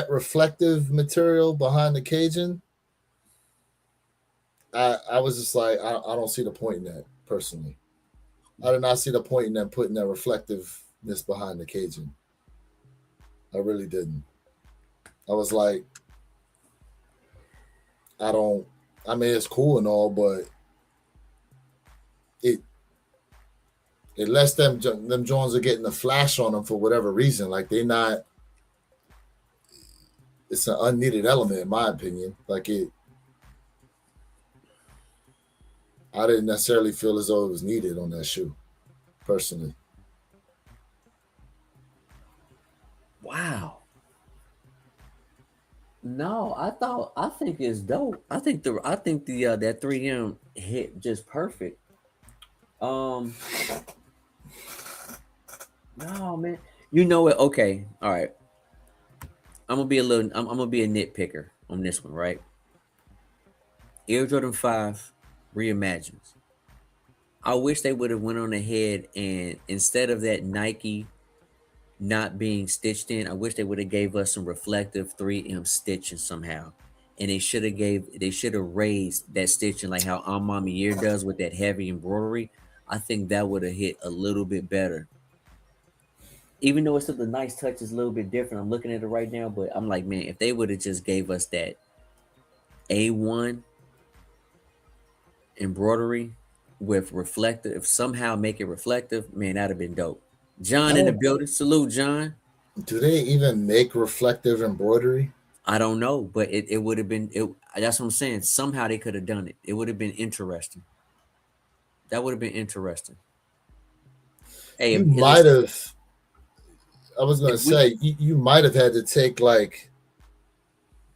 reflective material behind the Cajun, I was just like, I don't see the point in that personally. I did not see the point in them putting that reflectiveness behind the Cajun. I really didn't. I was like, I don't. I mean, it's cool and all, but it it lets them Jones are getting the flash on them for whatever reason. Like they not. It's an unneeded element, in my opinion. Like it, I didn't necessarily feel as though it was needed on that shoe, personally. Wow. No, I think it's dope. I think the that 3M hit just perfect. Um, no man. You know what? Okay, all right. I'm gonna be a nitpicker on this one, right? Air Jordan 5 reimagines. I wish they would have went on ahead and instead of that Nike not being stitched in, I wish they would have gave us some reflective 3M stitching somehow. And they should have raised that stitching like how Mama Year does with that heavy embroidery. I think that would have hit a little bit better. Even though it's still the nice touch is a little bit different. I'm looking at it right now, but I'm like, man, if they would have just gave us that A1 embroidery with reflective, somehow make it reflective, man, that'd have been dope. I John in the don't. building. Salute, John. Do they even make reflective embroidery? I don't know, but it would have been it. That's what I'm saying. Somehow they could have done it. It would have been interesting. That would have been interesting. Hey, You might listen, have. I was if gonna we, say you might have had to take like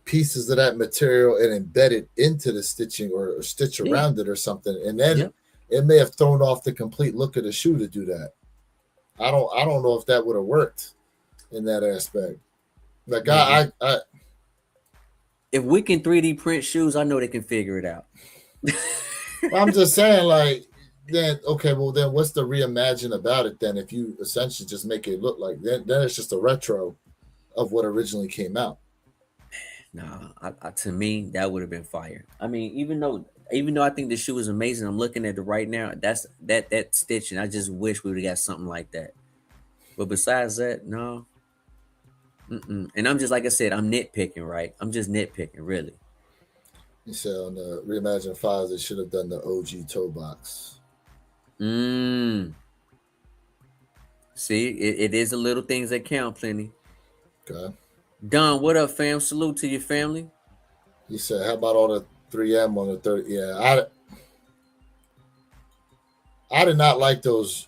pieces of that material and embed it into the stitching or stitch yeah, around it or something, and then yep, it may have thrown off the complete look of the shoe to do that. I don't know if that would have worked in that aspect. Like man. If we can 3D print shoes, I know they can figure it out. I'm just saying like then okay, well then what's the reimagine about it then if you essentially just make it look like then it's just a retro of what originally came out. Nah, to me that would have been fire. I mean, even though I think the shoe is amazing, I'm looking at it right now. That's that stitching. I just wish we would have got something like that. But besides that, no. Mm-mm. And I'm just like I said, I'm nitpicking, right? I'm just nitpicking, really. You said on the Reimagine Files they should have done the OG toe box. Mm. See, it is the little things that count, plenty. Okay. Don, what up, fam? Salute to your family. He said, how about all the 3M on the third? Yeah, I did not like those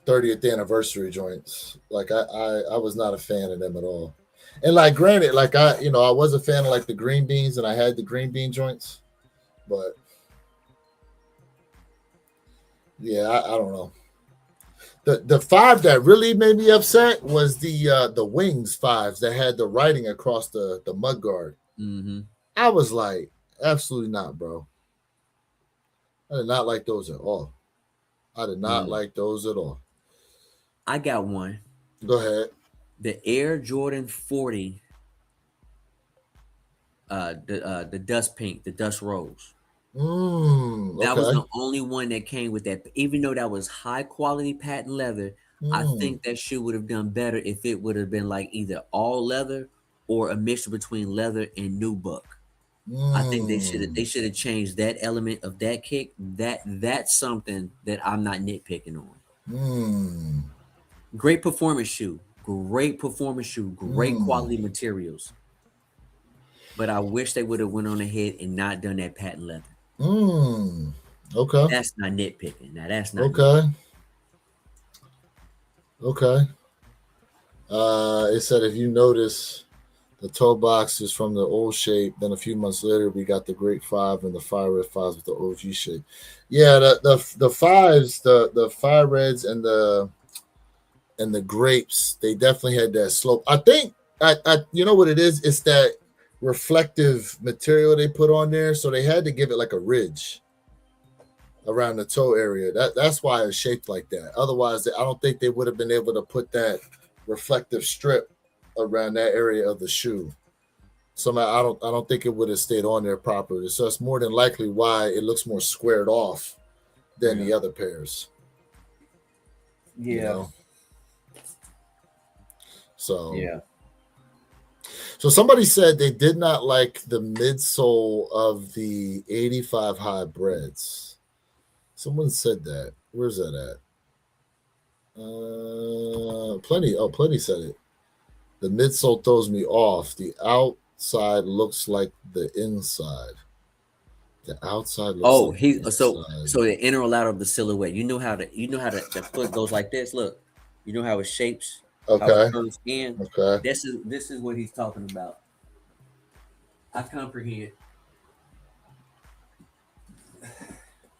30th anniversary joints. Like I was not a fan of them at all. And like granted, like I was a fan of like the green beans and I had the green bean joints, but yeah, I don't know. The five that really made me upset was the wings fives that had the writing across the mud guard. Mm-hmm. I was like, absolutely not, bro. I did not like those at all. I did not Mm. like those at all. I got one. Go ahead. The Air Jordan 40, the dust pink, the dust rose. That was Okay. the only one that came with that. Even though that was high quality patent leather, I Mm, think that shoe would have done better if it would have been like either all leather or a mixture between leather and nubuck. I think mm, they should have changed that element of that kick. That's something that I'm not nitpicking on. mm, Great performance shoe, great performance shoe, great mm, quality materials. But I wish they would have went on ahead and not done that patent leather. mm. Okay. That's not nitpicking. Now that's not nitpicking. Okay. Okay. It said if you notice the toe box is from the old shape, then a few months later we got the Great Five and the Fire Red Fives with the OG shape. Yeah, the fives, the Fire Reds and the grapes, they definitely had that slope. I think I you know what it is? It's that reflective material they put on there, so they had to give it like a ridge. around the toe area. That's why it's shaped like that. Otherwise, I don't think they would have been able to put that reflective strip around that area of the shoe. Somehow, I don't think it would have stayed on there properly. So it's more than likely why it looks more squared off than the other pairs. Yeah. You know? So Yeah. So somebody said they did not like the midsole of the 85 hybrids. Someone said that. Where's that at? Plenty said it. The midsole throws me off. The outside looks like the inside. The outside looks Oh, like he the so inside. the inner or outer of the silhouette. You know how the foot goes like this. Look, you know how it shapes, how it Okay. curves in. Okay. This is what he's talking about. I comprehend.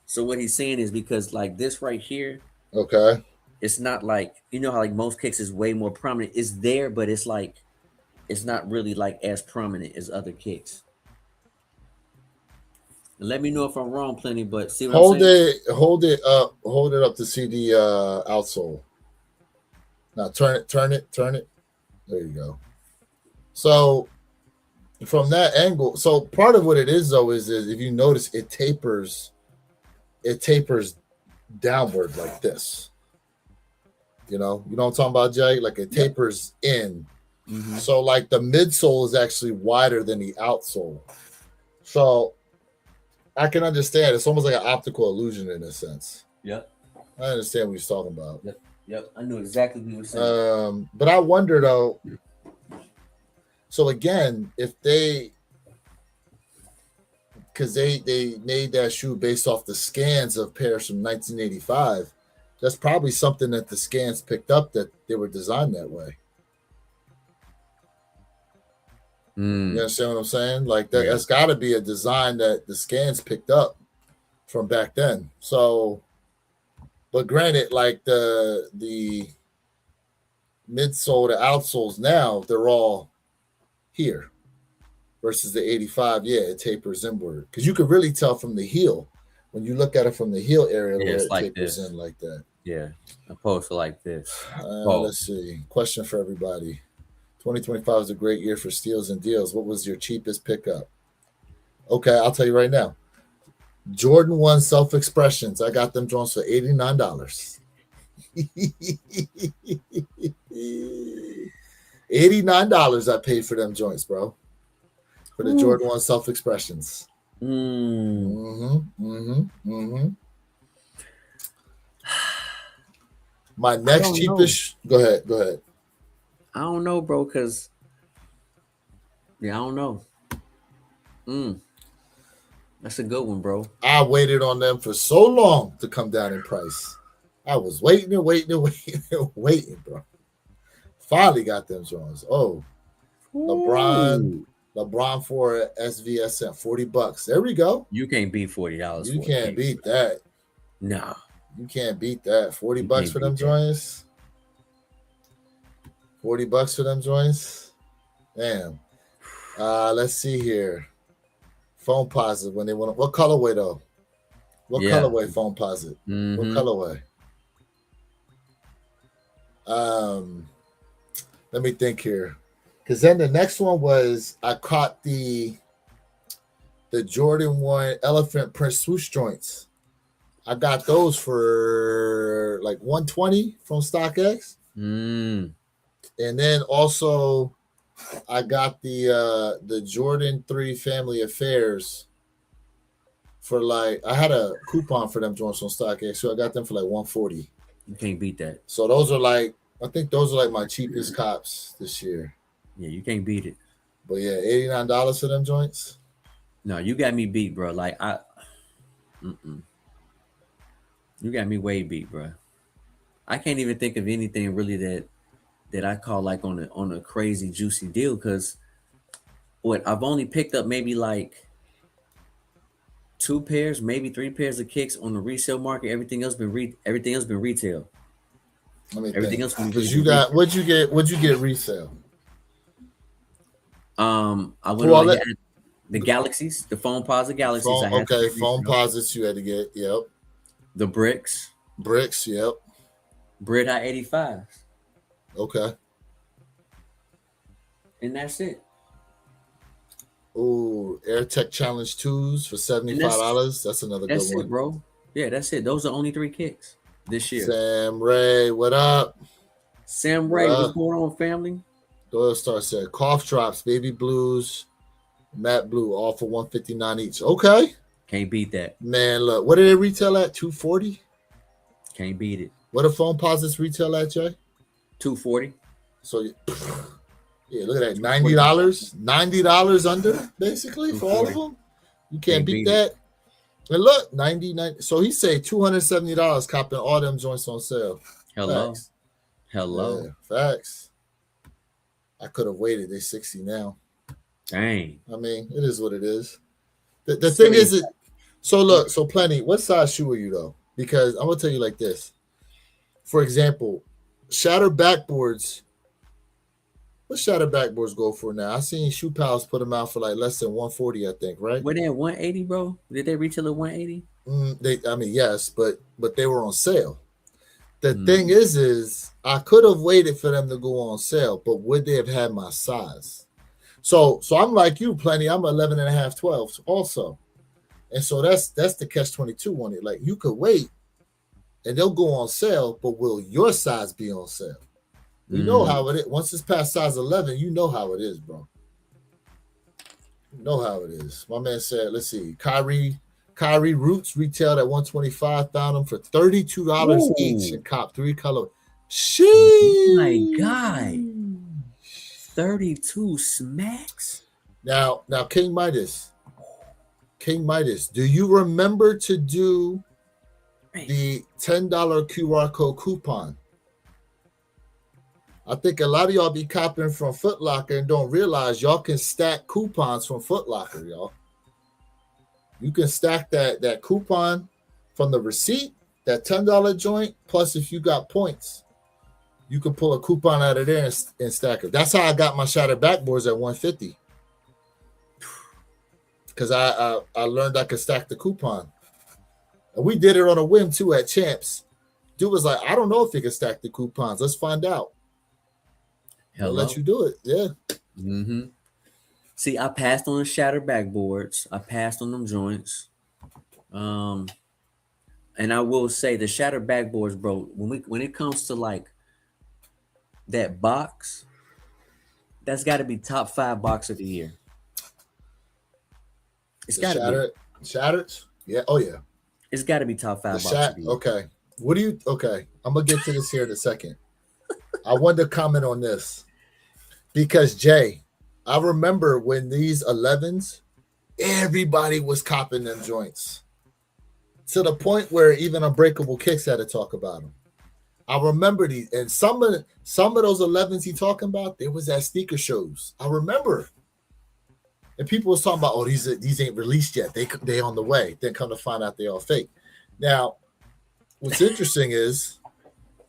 So what he's saying is because like this right here, Okay. it's not like you know how like most kicks is way more prominent. It's there, but it's like it's not really like as prominent as other kicks. And let me know if I'm wrong, plenty. But see what I'm Hold saying? it. Hold it up to see the outsole. Now turn it. There you go. So from that angle, so part of what it is though is if you notice it tapers downward like this. You know what I'm talking about, Jay? Like it tapers in. Mm-hmm. So like the midsole is actually wider than the outsole. So I can understand. It's almost like an optical illusion in a sense. Yep. I understand what he's talking about. Yep. I knew exactly what you were saying. But I wonder though. So again, if because they made that shoe based off the scans of pairs from 1985, that's probably something that the scans picked up that they were designed that way. You understand what I'm saying? Like that's got to be a design that the scans picked up from back then. So, but granted, like the midsole to outsoles now, they're all here versus the 85. Yeah, it tapers inward because you could really tell from the heel when you look at it from the heel area where it like tapers this. in like that. Yeah, opposed to like this. Let's see. Question for everybody. 2025 is a great year for steals and deals. What was your cheapest pickup? Okay, I'll tell you right now. Jordan 1 Self Expressions. I got them drawn for $89. $89 I paid for them joints, bro. For the Jordan 1 Self Expressions. My next cheapest. Go ahead. I don't know, bro, because I don't know. That's a good one, bro. I waited on them for so long to come down in price. I was waiting, bro. Finally got them joints. Oh, LeBron for SVSN, $40. There we go. You can't beat $40. You can't beat that. No, you can't beat that. $40 for them joints. $40 for them joints. Damn. Let's see here. Phone Posit when they want. What colorway though? What colorway? Phone Posit. What colorway? Let me think here, because then the next one was I caught the Jordan 1 Elephant Print swoosh joints. I got those for like $120 from StockX. And then also I got the Jordan 3 Family Affairs for like I had a coupon for them joints on StockX, so I got them for like $140. You can't beat that. So those are like I think those are like my cheapest cops this year. Yeah, you can't beat it. But yeah, $89 for them joints. No, you got me beat, bro. Like you got me way beat, bro. I can't even think of anything really that I call like on a crazy juicy deal because I've only picked up maybe like 2 pairs, maybe 3 pairs of kicks on the resale market. Everything else been retail. Everything else because you got what'd you get resale? I went on the Galaxies, the Foam Posit Galaxies. Foam Posits you had to get. Yep. The bricks, Bricks, yep. Brit High 85s, Okay. and that's it. Ooh, AirTech Challenge 2s for And $75. That's another good that's it, one. bro. Yeah, that's it. Those are only 3 kicks this year. Sam Ray, what up? Sam What Ray, what's up? going on, family? Doyle Star said cough drops, baby blues, matte blue, all for $159 each. Okay. Can't beat that. Man, look, what did they retail at? $240? Can't beat it. What do phone posits retail at, Jay? $240. So yeah, look at that. $90. $90 under, basically, for all of them. You can't beat that. And look, 99. So he said $270 copping all them joints on sale. Hello. Facts. Hello. Yeah, facts. I could have waited. They're 60 now. Dang. I mean, it is what it is. The thing is, so look, so Plenty, what size shoe are you though? Because I'm gonna tell you like this. For example, shattered backboards. What shattered backboards go for now? I seen Shoe Pals put them out for like less than 140, I think, right? Were they at 180, bro? Did they retail at 180? I mean, yes, but they were on sale. The thing is I could have waited for them to go on sale, but would they have had my size? So I'm like you, Plenty. I'm 11 and a half, 12 also. And so that's the catch 22 on it. Like you could wait and they'll go on sale, but will your size be on sale? You know how it is. Once it's past size 11, you know how it is, bro. You know how it is. My man said, let's see, Kyrie Roots retailed at 125, found them for $32 each and cop 3 color. Oh my God. 32 smacks. Now King Midas, do you remember to do the $10 QR code coupon? I think a lot of y'all be copying from Foot Locker and don't realize y'all can stack coupons from Foot Locker, y'all. You can stack that coupon from the receipt, that $10 joint, plus if you got points, you can pull a coupon out of there and stack it. That's how I got my shattered backboards at 150. Because I learned I could stack the coupon. And we did it on a whim too at Champs. Dude was like, I don't know if you can stack the coupons. Let's find out. I'll let you do it. Yeah. Mm-hmm. See, I passed on the shattered backboards. I passed on them joints. And I will say the shattered backboards, bro, when it comes to like that box, that's got to be top 5 box of the year. It's got to be. Shattered? Yeah. Oh, yeah. It's got to be top 5 box of the year. Okay. Okay. I'm going to get to this here in a second. I wanted to comment on this because, Jay, I remember when these 11s, everybody was copping them joints to the point where even Unbreakable Kicks had to talk about them. I remember these, and some of those 11s he talking about, they was at sneaker shows. I remember, and people was talking about, oh, these ain't released yet. They on the way. Then come to find out they all fake. Now, what's interesting is,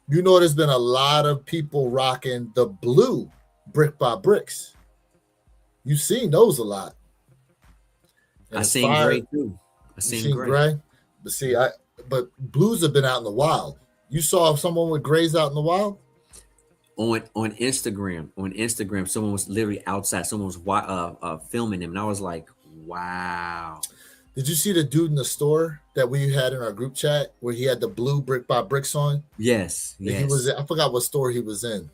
you know, there's been a lot of people rocking the blue Brick by Bricks. You've seen those a lot. I seen gray too. I seen gray. But see, but blues have been out in the wild. You saw someone with grays out in the wild? On Instagram, someone was literally outside. Someone was filming him, and I was like, wow. Did you see the dude in the store that we had in our group chat where he had the blue Brick by Bricks on? Yes. He was. I forgot what store he was in,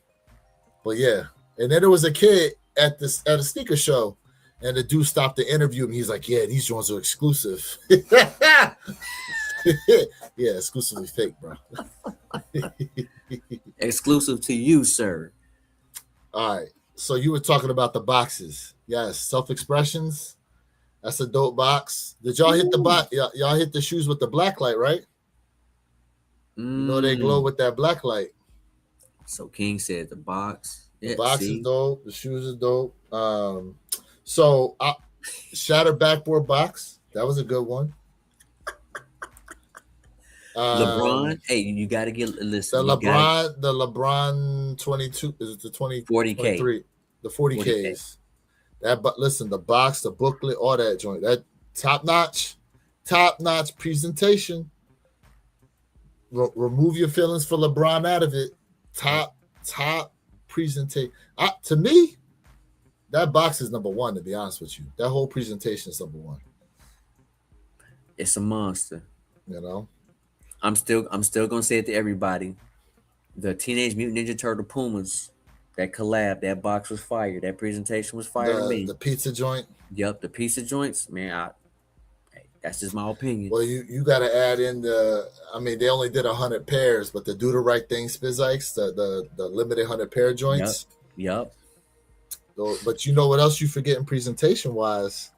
but yeah. And then there was a kid at a sneaker show, and the dude stopped to interview him. He's like, "Yeah, these joints are exclusive." Yeah, exclusively fake, bro. Exclusive to you, sir. All right. So you were talking about the boxes. Yes, Self-Expressions. That's a dope box. Did y'all hit the box? Y'all hit the shoes with the black light, right? You know they glow with that black light. So King said the box. The box is dope. The shoes is dope. So Shattered Backboard box. That was a good one. LeBron. Hey, you got to get listen. The LeBron 22 is it the 20 40K 23, the 40Ks. But listen, the box, the booklet, all that joint. That top notch presentation. remove your feelings for LeBron out of it. Top presentation. To me, that box is number one. To be honest with you, that whole presentation is number one. It's a monster. You know, I'm still gonna say it to everybody. The Teenage Mutant Ninja Turtle Pumas, that collab, that box was fire. That presentation was fire to me. the pizza joint. Yep, the pizza joints, man. That's just my opinion. Well, you got to add in the. I mean, they only did 100 pairs, but the Do the Right Thing Spizikes, the limited 100 pair joints. Yep. But you know what else you forgetting presentation wise?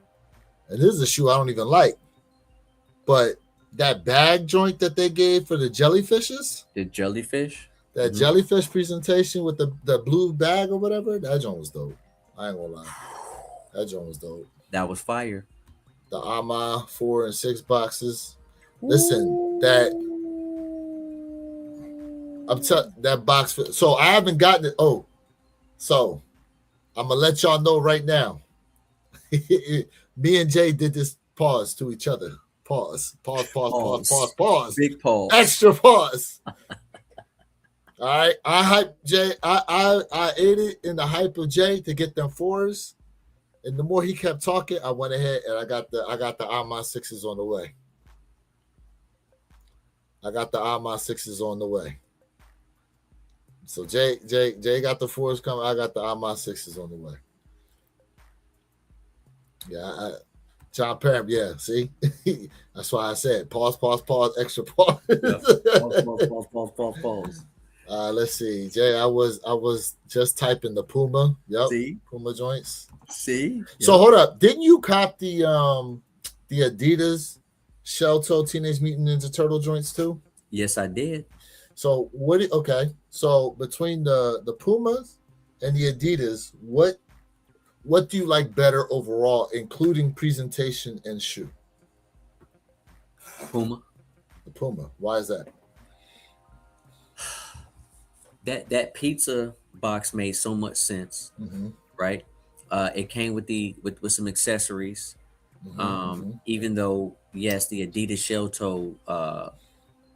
And this is a shoe I don't even like. But that bag joint that they gave for the jellyfishes. The jellyfish. That jellyfish presentation with the blue bag or whatever. That joint was dope. I ain't gonna lie. That joint was dope. That was fire. The AMA 4 and 6 boxes. Listen, that that box. So I haven't gotten it. Oh, so I'm gonna let y'all know right now. Me and Jay did this pause to each other. Pause. Big pause. Extra pause. All right. I hyped Jay. I ate it in the hype of Jay to get them 4s. And the more he kept talking, I went ahead and I got the AMA 6s on the way. So Jay got the 4s coming. I got the AMA 6s on the way. Yeah, John Parham. Yeah, see, that's why I said pause, extra pause. Pause. Let's see, Jay. I was just typing the Puma. Yep, see? Puma joints. See. So hold up, didn't you cop the Adidas shell toe Teenage Mutant Ninja Turtle joints too? Yes, I did. So okay. So between the Pumas and the Adidas, what do you like better overall, including presentation and shoe? Puma. The Puma. Why is that? That pizza box made so much sense, right? It came with some accessories. Even though, yes, the Adidas shell toe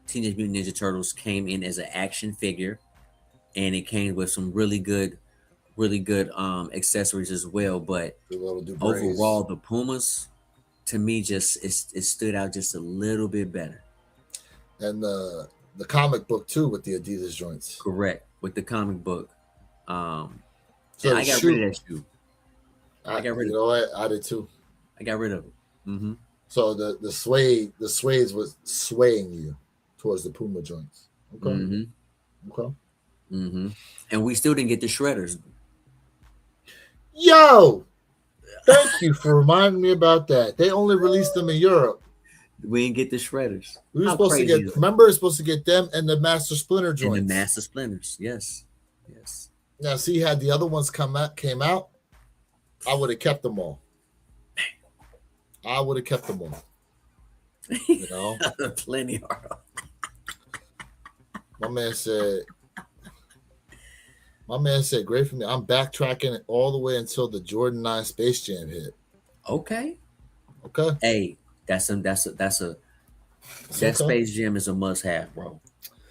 Teenage Mutant Ninja Turtles came in as an action figure, and it came with some really good accessories as well. But overall, the Pumas, to me, just it stood out just a little bit better. And the comic book too with the Adidas joints. Correct, with the comic book. So I got rid of that shoe. I got rid of it. You know what? I did too. I got rid of it. So the suede was swaying you towards the Puma joints. Okay. Okay. And we still didn't get the shredders. Yo, thank you for reminding me about that. They only released them in Europe. We didn't get the shredders. We were supposed to get. Remember, we were supposed to get them and the Master Splinter joints. And the Master Splinters, yes. Now, see, had the other ones came out, I would have kept them all. You know, plenty are. My man said, great for me. I'm backtracking all the way until the Jordan 9 Space Jam hit. Okay. Hey, that Space Jam is a must-have, bro.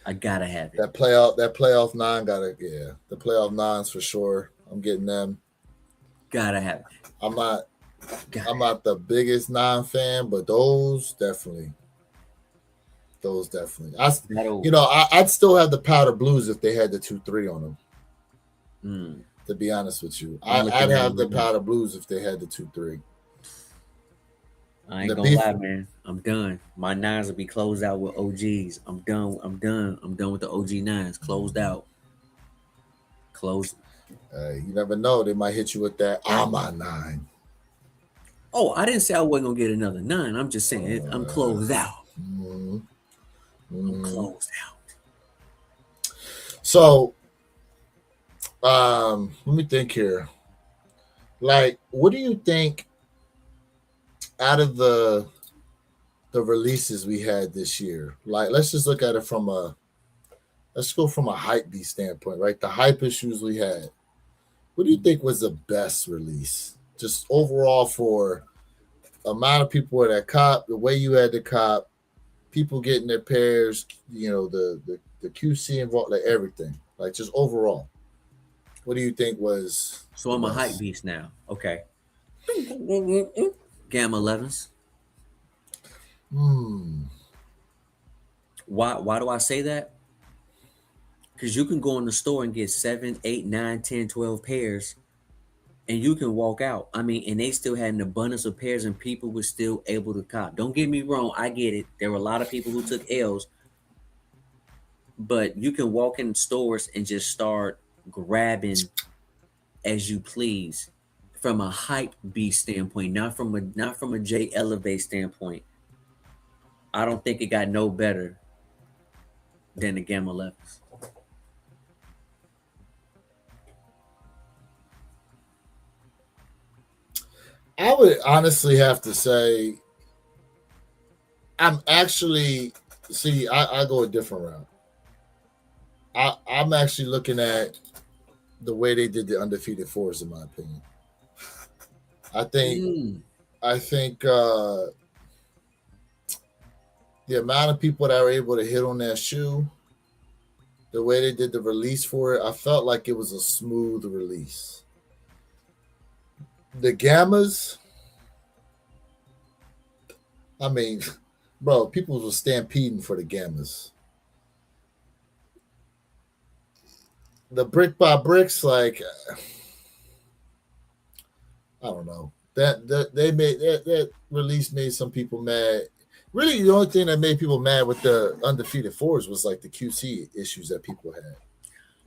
I gotta have it. That playoff 9 the playoff 9s for sure. I'm getting them. Gotta have it. I'm not the biggest 9 fan, but those definitely. I'd still have the powder blues if they had the 2-3 on them. To be honest with you, I'd have the powder blues if they had the 2-3. I ain't gonna lie, man. I'm done. My 9s will be closed out with OGs. I'm done with the OG 9s. Closed out. Closed. You never know. They might hit you with that AMA 9. Oh, I didn't say I wasn't gonna get another 9. I'm just saying I'm closed out. I'm closed out. So, let me think here. Like, what do you think out of the releases we had this year? Like, let's just look at it let's go from a hype beast standpoint, right? The hype issues we had. What do you think was the best release? Just overall for amount of people that cop, the way you had to cop, people getting their pairs, the QC involved, like everything, like just overall. What do you think was So the I'm a hype best? beast now. Okay. Gamma 11s. Hmm. Why do I say that? Because you can go in the store and get 7, 8, 9, 10, 12 pairs, and you can walk out. I mean, and they still had an abundance of pairs, and people were still able to cop. Don't get me wrong, I get it. There were a lot of people who took L's, but you can walk in stores and just start grabbing as you please from a hype beast standpoint, not from a J Elevate standpoint. I don't think it got no better than the Gamma 11s. I would honestly have to say I'm actually see. I go a different route. I'm actually looking at the way they did the undefeated fours, in my opinion. I think Mm, I think the amount of people that were able to hit on that shoe, the way they did the release for it, I felt like it was a smooth release. The gammas, I mean, bro, people were stampeding for the gammas. The brick by bricks, like I don't know. That they made that release made some people mad. Really, the only thing that made people mad with the undefeated fours was like the QC issues that people had.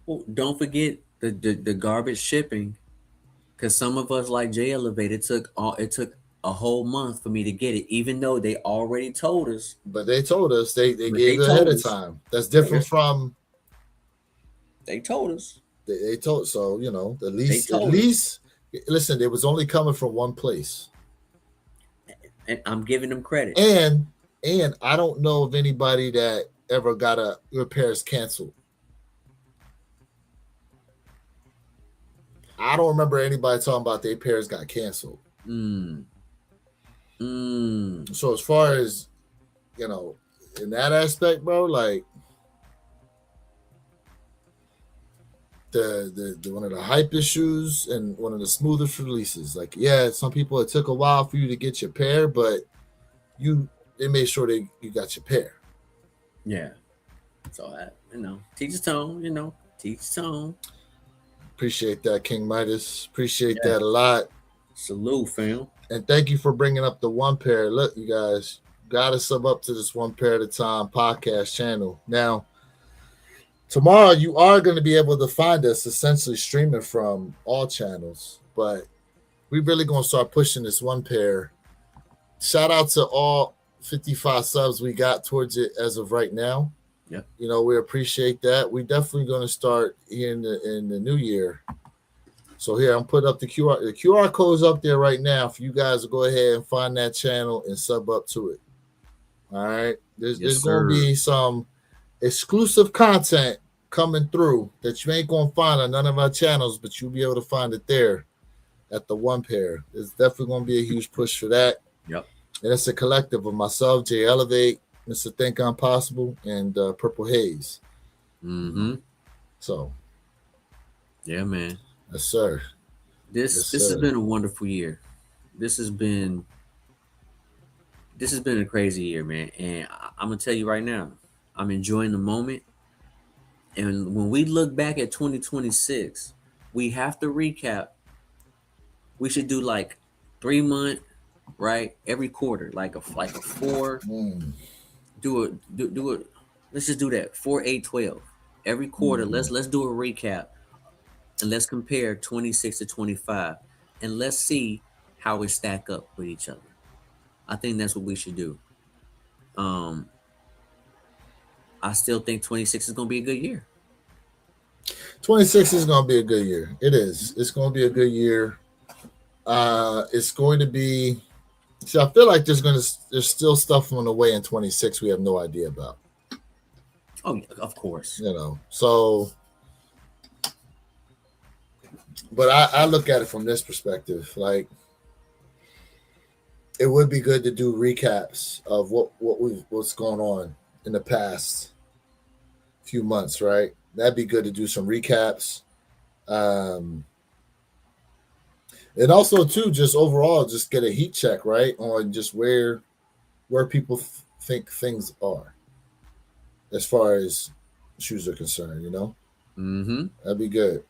well, don't forget the garbage shipping, because some of us like J Elevate, it took a whole month for me to get it, even though they already told us. But they told us they But they gave it ahead told of us. time. That's But different from they told us. they told. So at They least told us, listen, it was only coming from one place, and I'm giving them credit. and I don't know of anybody that ever got a repairs canceled. I don't remember anybody talking about their pairs got canceled. Mm, mm. So as far as you know, in that aspect, bro, like the one of the hype issues and one of the smoothest releases. Like, yeah, some people it took a while for you to get your pair, but they made sure you got your pair. Yeah. So teach his tone. Teach his tone. Appreciate that, King Midas. Appreciate Yeah. that a lot. Salute, fam. And thank you for bringing up the one pair. Look, you guys got to sub up to this one pair at a time podcast channel. Now, tomorrow you are going to be able to find us essentially streaming from all channels, but we really going to start pushing this one pair. Shout out to all 55 subs we got towards it as of right now. Yep. We appreciate that. We definitely going to start here in the new year. So here I'm putting up the QR. The QR code is up there right now for you guys to go ahead and find that channel and sub up to it. All right. There's going to be some exclusive content coming through that you ain't going to find on none of our channels, but you'll be able to find it there at the one pair. There's definitely going to be a huge push for that. Yep. And it's a collective of myself, J Elevate, Mr. Think I'm Possible, and Purple Haze. Mm-hmm. So, yeah, man. Yes, sir. This has been a wonderful year. This has been a crazy year, man. And I'm gonna tell you right now, I'm enjoying the moment. And when we look back at 2026, we have to recap. We should do like 3 month, right? Every quarter, like a 4. Do it. Let's just do that. 4, 8, 12. Every quarter. Let's do a recap. And let's compare 26 to 25, and let's see how we stack up with each other. I think that's what we should do. I still think 26 is going to be a good year. 26 is going to be a good year. It is. It's going to be a good year. It's going to be. See, I feel like there's still stuff on the way in 26 we have no idea about. Oh, yeah, of course. So. But I look at it from this perspective. Like, it would be good to do recaps of what's going on in the past few months, right? That'd be good to do some recaps. Um, and also too, just overall, just get a heat check, right, on just where people think things are as far as shoes are concerned. Mm-hmm. That'd be good.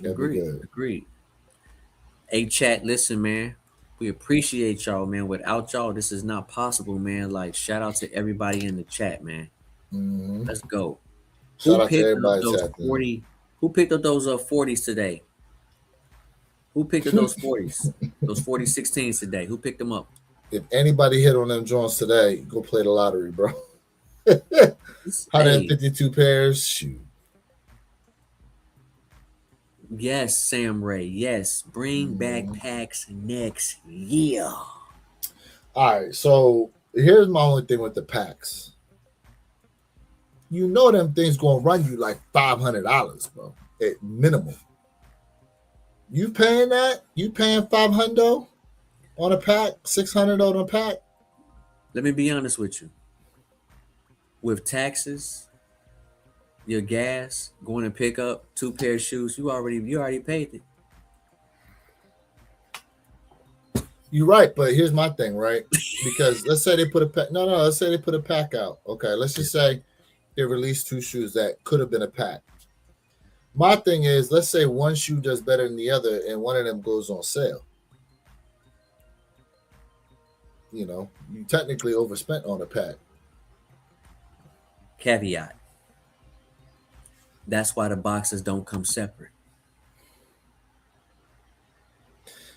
That'd be Agreed. good. Agreed. Hey, chat, listen, man. We appreciate y'all, man. Without y'all, this is not possible, man. Like, shout out to everybody in the chat, man. Hmm. Let's go. Shout Who out to picked up everybody those tapped in. 40? Who picked up those 40s today? Who picked up those 40s? Those 4016s today? Who picked them up? If anybody hit on them joints today, go play the lottery, bro. Hey, 152 pairs. Shoot. yes, Sam Ray. Yes, bring back packs next year. All right, so here's my only thing with the packs. You know them things gonna run you like $500, bro, at minimum. You paying that? You paying $500 on a pack, $600 on a pack? Let me be honest with you. With taxes, your gas, going to pick up 2 pair of shoes, you already paid it. You're right, but here's my thing, right? Because let's say they put a pack. No, let's say they put a pack out. Okay, let's just say they released 2 shoes that could have been a pack. My thing is, let's say one shoe does better than the other, and one of them goes on sale. You technically overspent on a pack. Caveat. That's why the boxes don't come separate.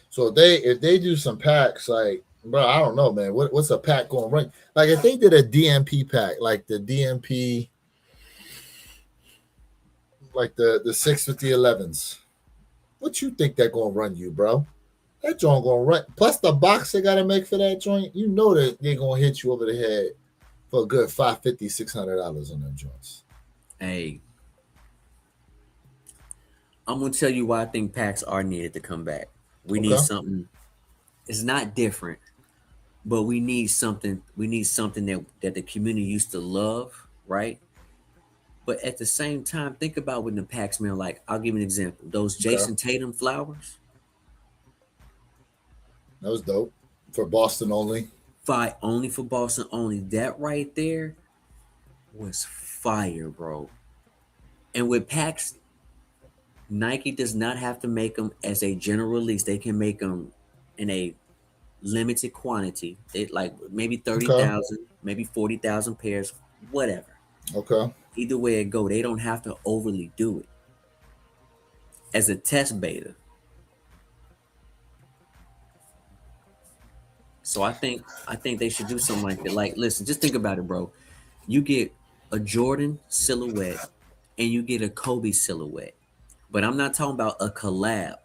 So if they do some packs, like, bro, I don't know, man. What's a pack going to run? Like if they did a DMP pack, like the DMP, like the 6 with the 11s, what you think they're going to run you, bro? That joint going to run. Plus the box they got to make for that joint, you know that they're going to hit you over the head for a good $550, $600 on them joints. Hey, I'm gonna tell you why I think packs are needed to come back. We need something. It's not different, but we need something. We need something that the community used to love, right? But at the same time, think about when the packs, man. Like, I'll give you an example. Those Jason Tatum flowers. That was dope for Boston only. Only for Boston only. That right there was fire, bro. And with packs, Nike does not have to make them as a general release. They can make them in a limited quantity. They like maybe 30,000, maybe 40,000 pairs, whatever. Okay. Either way it go, they don't have to overly do it. As a test beta. So I think they should do something like that. Like, listen, just think about it, bro. You get a Jordan silhouette and you get a Kobe silhouette. But I'm not talking about a collab.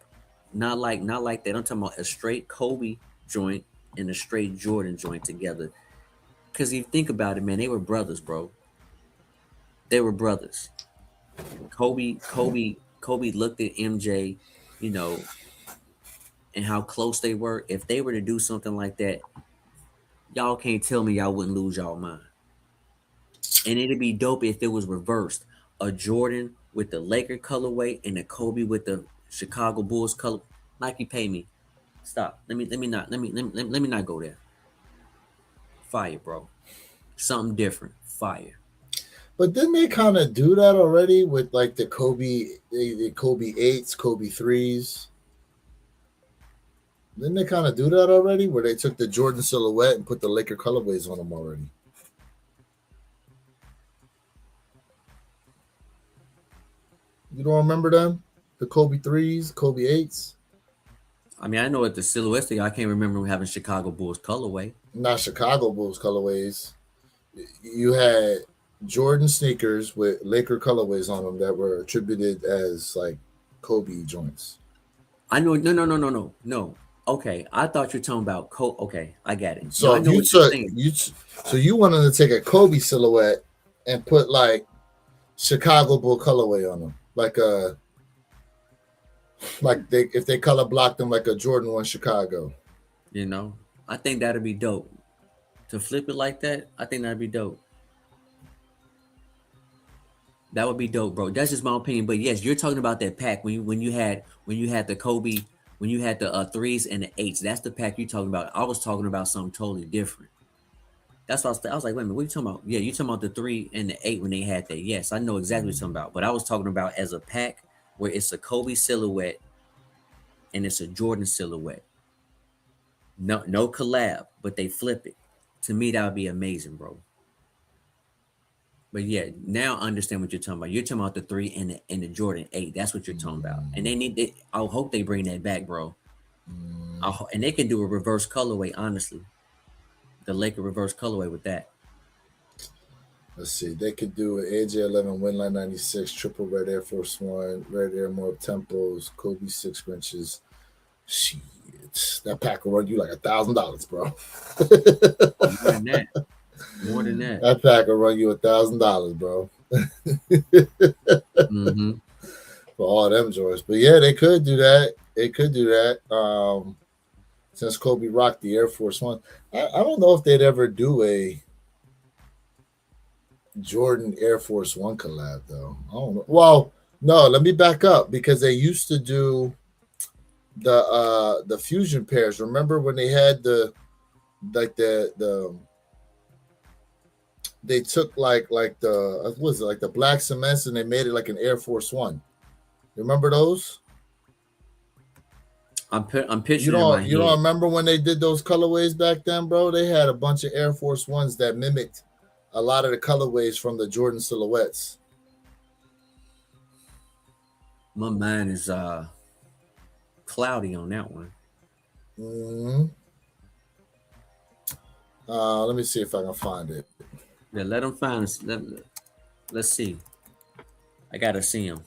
Not like that. I'm talking about a straight Kobe joint and a straight Jordan joint together. Because if you think about it, man, they were brothers, bro. They were brothers. Kobe looked at MJ, and how close they were. If they were to do something like that, y'all can't tell me y'all wouldn't lose y'all mind. And it'd be dope if it was reversed. A Jordan with the Laker colorway and a Kobe with the Chicago Bulls color. Nike, pay me. Stop. Let me not go there. Fire, bro. Something different. Fire. But didn't they kind of do that already with like the Kobe 8s, Kobe 3s? Didn't they kind of do that already, where they took the Jordan silhouette and put the Laker colorways on them already? You don't remember them? The Kobe 3s, Kobe 8s? I mean, I know what the silhouettes thing. I can't remember having Chicago Bulls colorway. Not Chicago Bulls colorways. You had Jordan sneakers with Laker colorways on them that were attributed as like Kobe joints. I know. No. Okay, I thought you were talking about Okay, I got it. So you wanted to take a Kobe silhouette and put like Chicago Bull colorway on them, if they color blocked them like a Jordan 1 Chicago. I think that'd be dope. To flip it like that, I think that'd be dope. That would be dope, bro. That's just my opinion. But yes, you're talking about that pack when you had the Kobe, when you had the threes and the eights. That's the pack you're talking about. I was talking about something totally different. That's what I was like, wait a minute, what are you talking about? Yeah, you talking about the 3 and the 8 when they had that. Yes, I know exactly what you're talking about. But I was talking about as a pack where it's a Kobe silhouette and it's a Jordan silhouette. No collab, but they flip it. To me, that would be amazing, bro. But yeah, now I understand what you're talking about. You're talking about the 3 and the Jordan 8. That's what you're talking about. And I hope they bring that back, bro. And they can do a reverse colorway, honestly. The Laker reverse colorway with that. Let's see. They could do an AJ11 Winline 96 triple red Air Force One, red Air More tempos, Kobe 6 inches. Shit, that pack will run you like $1,000, bro. More than that. More than that. That pack will run you $1,000, bro. Mm-hmm. For all them joints. But yeah, they could do that. They could do that. Since Kobe rocked the Air Force One, I don't know if they'd ever do a Jordan Air Force One collab though. I don't know. Well, no, let me back up because they used to do the fusion pairs. Remember when they had the they took like the what was it, like the black cements and they made it like an Air Force One. Remember those? I'm picturing. You don't remember when they did those colorways back then, bro? They had a bunch of Air Force Ones that mimicked a lot of the colorways from the Jordan silhouettes. My mind is cloudy on that one. Mm-hmm. Let me see if I can find it. Yeah, let them find us. Let's see. I gotta see them.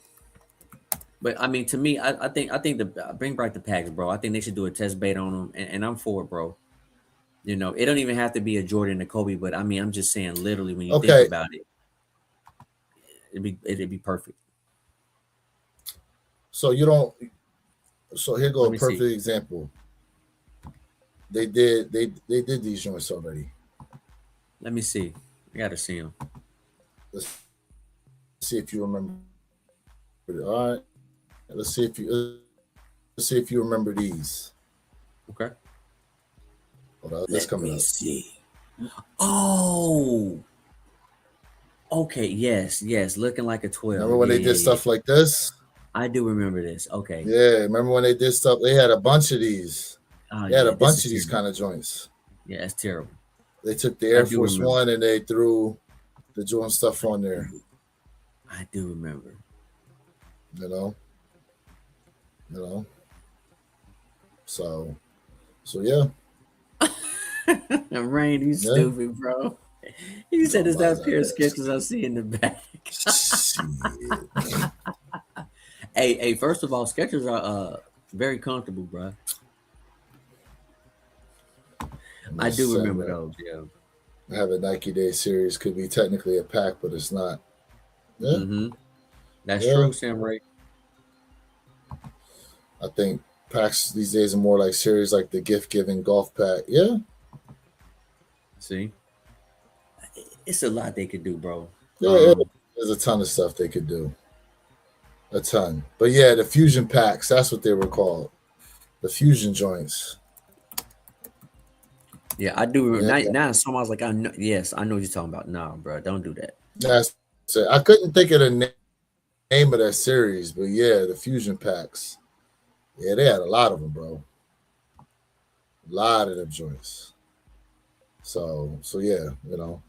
But I mean, to me, I think the bring back the packs, bro. I think they should do a test bait on them, and I'm for it, bro. You know, it don't even have to be a Jordan and Kobe, but I mean, I'm just saying, literally, when you think about it, it'd be perfect. So you don't. So here go a perfect example. They did these joints already. Let me see. I gotta see them. Let's see if you remember. All right. Let's see if you remember these. Okay. Hold on, let's come in. See. Oh. Okay. Yes. Looking like a 12. Remember when they did stuff like this? I do remember this. Okay. Yeah. Remember when they did stuff? They had a bunch of these. They had a bunch of these kind of joints. Yeah, it's terrible. They took the Air Force One and they threw the Jordan stuff on there. I do remember. You know. So yeah. Rain, you stupid, bro. You said it's that pair of Skechers I see in the back. Hey, first of all, Skechers are very comfortable, bro. I do remember those, yeah. I have a Nike Day series. Could be technically a pack, but it's not. Yeah. Mm-hmm. That's true, Sam Ray. I think packs these days are more like series, like the gift-giving golf pack. Yeah. See? It's a lot they could do, bro. Yeah, there's a ton of stuff they could do. A ton. But yeah, the fusion packs, that's what they were called. The fusion joints. Yeah, I do remember. Now, so I was like, I know what you're talking about. Nah, bro, don't do that. That's it. I couldn't think of the name of that series, but yeah, the fusion packs. Yeah, they had a lot of them, bro. A lot of them joints. So yeah, you know.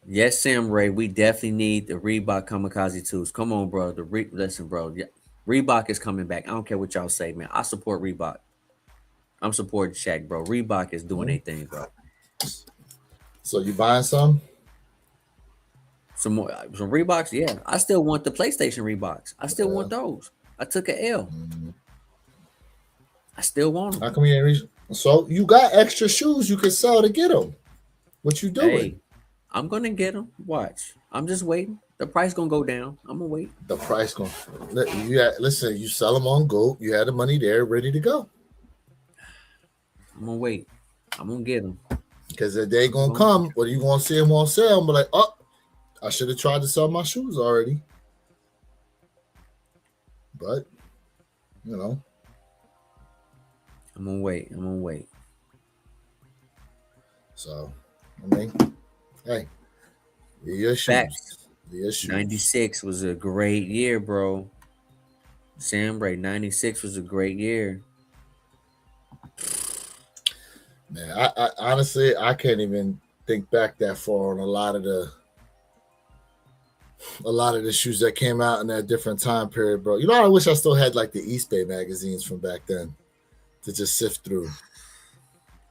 Yes, Sam Ray, we definitely need the Reebok Kamikaze 2s. Come on, bro. Listen, bro. Reebok is coming back. I don't care what y'all say, man. I support Reebok. I'm supporting Shaq, bro. Reebok is doing their thing, bro. So you buying some? Some Reeboks? Yeah. I still want the PlayStation Reeboks. I still want those. I took an L. Mm-hmm. I still want them. How come you ain't reach? So you got extra shoes you can sell to get them. What you doing? Hey, I'm gonna get them. Watch. I'm just waiting. The price gonna go down. I'm gonna wait. The price gonna. Listen. You sell them on Go. You had the money there, ready to go. I'm gonna wait. I'm gonna get them. Because the day gonna come where you gonna see them on sale and be like, oh, I should have tried to sell my shoes already. But, you know. I'm gonna wait. So, I mean, hey, your shoes. Facts. Your shoes. 96 was a great year, bro. Sam Bray, 96 was a great year. Man, I honestly, I can't even think back that far on a lot of the shoes that came out in that different time period, bro. You know, I wish I still had like the East Bay magazines from back then to just sift through.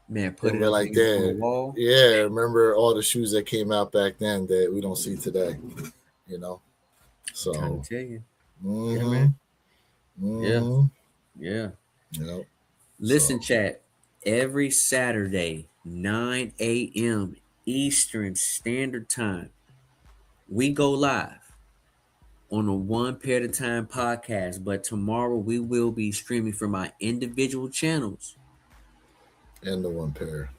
Man, put it up like on the wall. Yeah, remember all the shoes that came out back then that we don't see today. You know, so I'm trying to tell you. Mm-hmm, yeah, man. Mm-hmm. Yeah. Yep. Listen, chat. Every Saturday, 9 a.m. Eastern Standard Time, we go live on a One Pair at a Time podcast. But tomorrow we will be streaming from our individual channels. And the One Pair.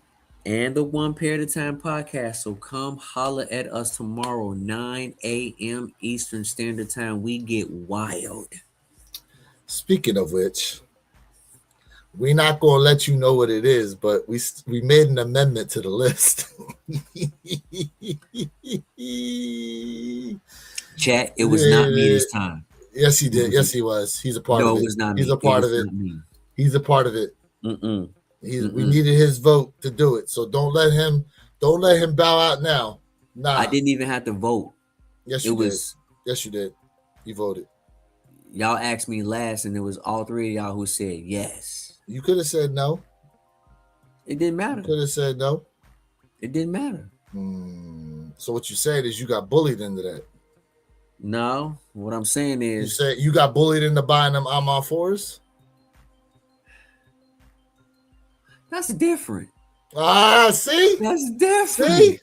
And the One Pair at a Time podcast. So come holler at us tomorrow, 9 a.m. Eastern Standard Time. We get wild. Speaking of which, we're not going to let you know what it is, but we made an amendment to the list. Chat, it was not me this time. Yes, he did. Yes, he was. He's a part of it. No, it was not me. He's a part of it. He's a part of it. We needed his vote to do it. So don't let him bow out now. Nah. I didn't even have to vote. Yes, you did. Yes, you did. You voted. Y'all asked me last, and it was all three of y'all who said yes. You could have said no. It didn't matter. You could have said no. It didn't matter. So what you said is you got bullied into that. No, what I'm saying is you said you got bullied into buying them I'm all fours. That's different. See? That's different.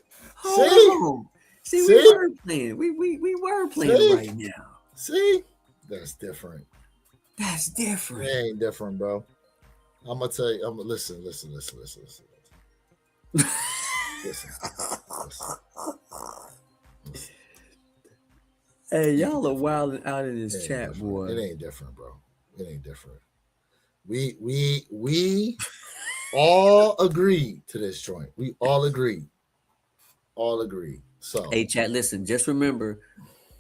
See, we were playing. We were playing right now. See? That's different. That's different. It ain't different, bro. I'm gonna tell you. Listen. Listen. Hey, y'all are wilding out in this chat, boy. It ain't different, bro. It ain't different. We all agreed to this joint. We all agreed. So hey, chat, listen, just remember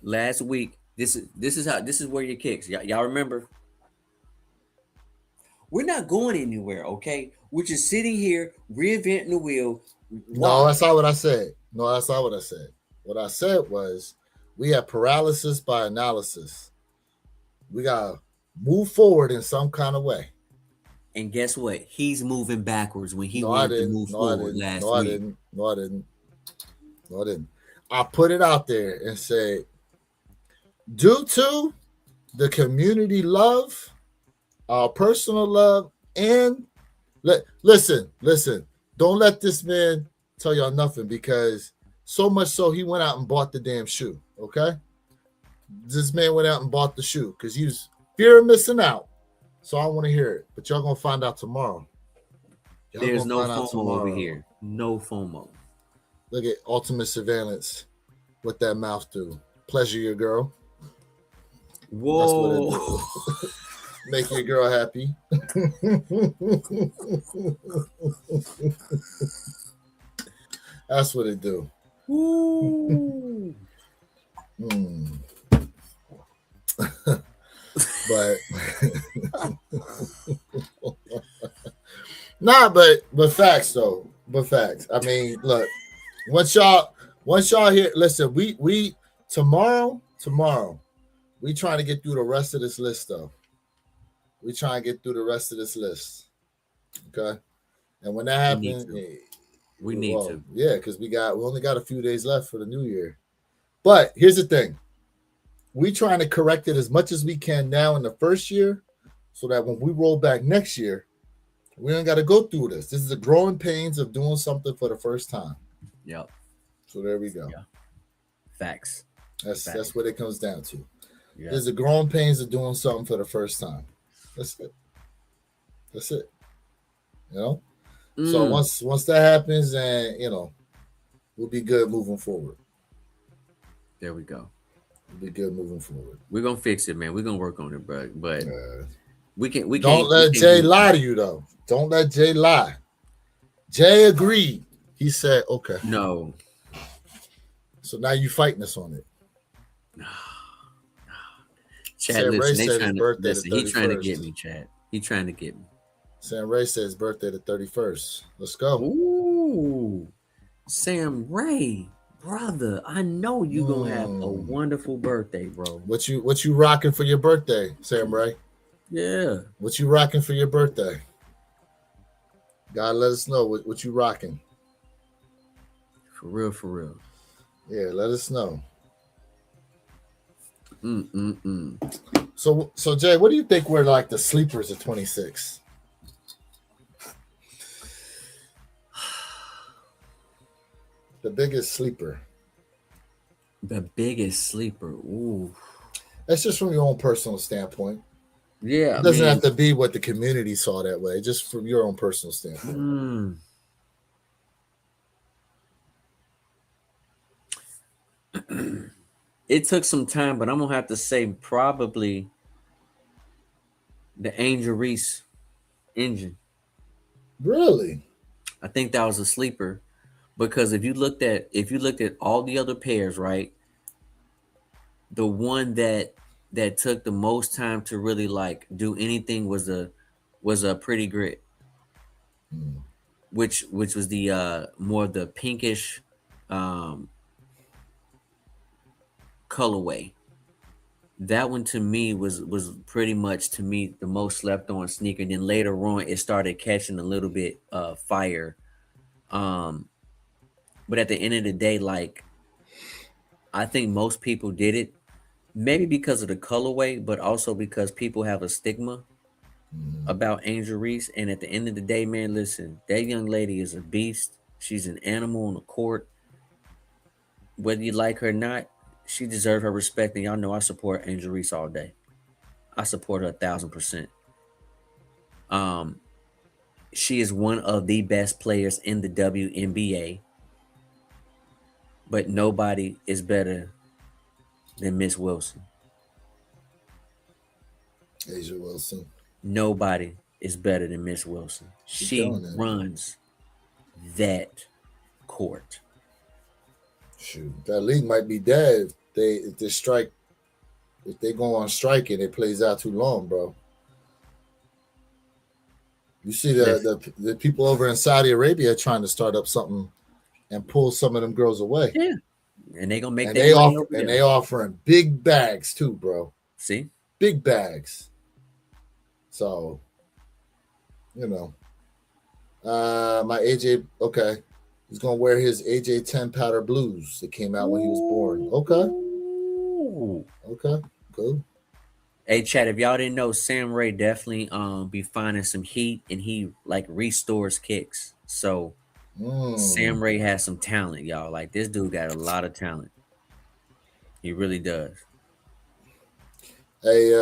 last week, this is where your kicks. Y'all remember? We're not going anywhere, okay? We're just sitting here reinventing the wheel. No, that's not what I said. What I said was we have paralysis by analysis. We gotta move forward in some kind of way. And guess what? He's moving backwards when he wanted to move forward last week. No, I didn't. I put it out there and said, due to the community love, our personal love, and listen. Don't let this man tell y'all nothing, because so much so he went out and bought the damn shoe. Okay, this man went out and bought the shoe because he was fear of missing out. So I want to hear it, but y'all gonna find out tomorrow. There's no FOMO over here. No FOMO. Look at Ultimate Surveillance. What that mouth do? Pleasure your girl. Whoa. That's what it do. Make your girl happy. That's what it do. Ooh. But but facts though. But facts. I mean, look, once y'all hear, listen, we tomorrow, we trying to get through the rest of this list though. We trying to get through the rest of this list. Okay. And when that happens, we need to. Yeah, because we only got a few days left for the new year. But here's the thing. We trying to correct it as much as we can now in the first year, so that when we roll back next year, we don't got to go through this. This is the growing pains of doing something for the first time. Yep. So there we go. Yeah. Facts. That's what it comes down to. Yeah. There's the growing pains of doing something for the first time. That's it. You know? So once that happens, and we'll be good moving forward. There we go. We'll be good moving forward. We're gonna fix it, man. We're gonna work on it, bro. But we can't. Don't let Jay lie to you, though. Don't let Jay lie. Jay agreed. He said, "Okay." No. So now you fighting us on it. Chad, listen, he trying to get me, Chad. He trying to get me. Sam Ray says birthday the 31st. Let's go. Ooh, Sam Ray, brother. I know you gonna have a wonderful birthday, bro. What you rocking for your birthday, Sam Ray? Yeah. What you rocking for your birthday? God, let us know what you rocking. For real, for real. Yeah, let us know. So Jay, what do you think were like the sleepers of 26? The biggest sleeper. The biggest sleeper. Ooh. That's just from your own personal standpoint. Yeah. It doesn't have to be what the community saw that way, just from your own personal standpoint. It took some time, but I'm gonna have to say probably the Angel Reese engine. Really? I think that was a sleeper because if you looked at all the other pairs, right? The one that took the most time to really like do anything was a Pretty Grit, which was the more the pinkish colorway. That one to me was pretty much to me the most slept on sneaker. And then later on it started catching a little bit fire. But at the end of the day, like I think most people did it, maybe because of the colorway, but also because people have a stigma about Angel Reese. And at the end of the day, man, listen, that young lady is a beast. She's an animal on the court. Whether you like her or not, she deserves her respect. And y'all know I support Angel Reese all day. I support her 1,000%. She is one of the best players in the WNBA. But nobody is better than Miss Wilson. A'ja Wilson. Nobody is better than Miss Wilson. She runs that court. Shoot, that league might be dead if they go on strike and it plays out too long, bro. You see the people over in Saudi Arabia trying to start up something and pull some of them girls away. Yeah. And they gonna make they offering big bags too, bro. See? Big bags. So, my AJ, okay. He's gonna wear his AJ 10 powder blues that came out when he was born. Okay. Ooh. Okay, cool. Hey, Chad, if y'all didn't know, Sam Ray definitely be finding some heat and he like restores kicks. So Sam Ray has some talent, y'all. Like this dude got a lot of talent. He really does. Hey,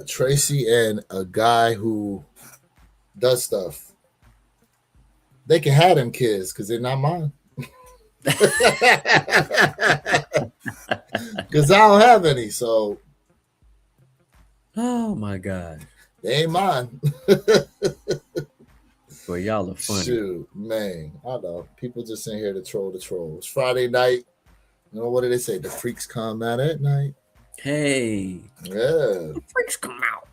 Tracy and a guy who does stuff. They can have them kids because they're not mine. Because I don't have any, so. Oh my God. They ain't mine. Boy, y'all are funny. Shoot, man. I know. People just in here to troll the trolls. It's Friday night. You know, what do they say? The freaks come out at night. Hey. Yeah. The freaks come out.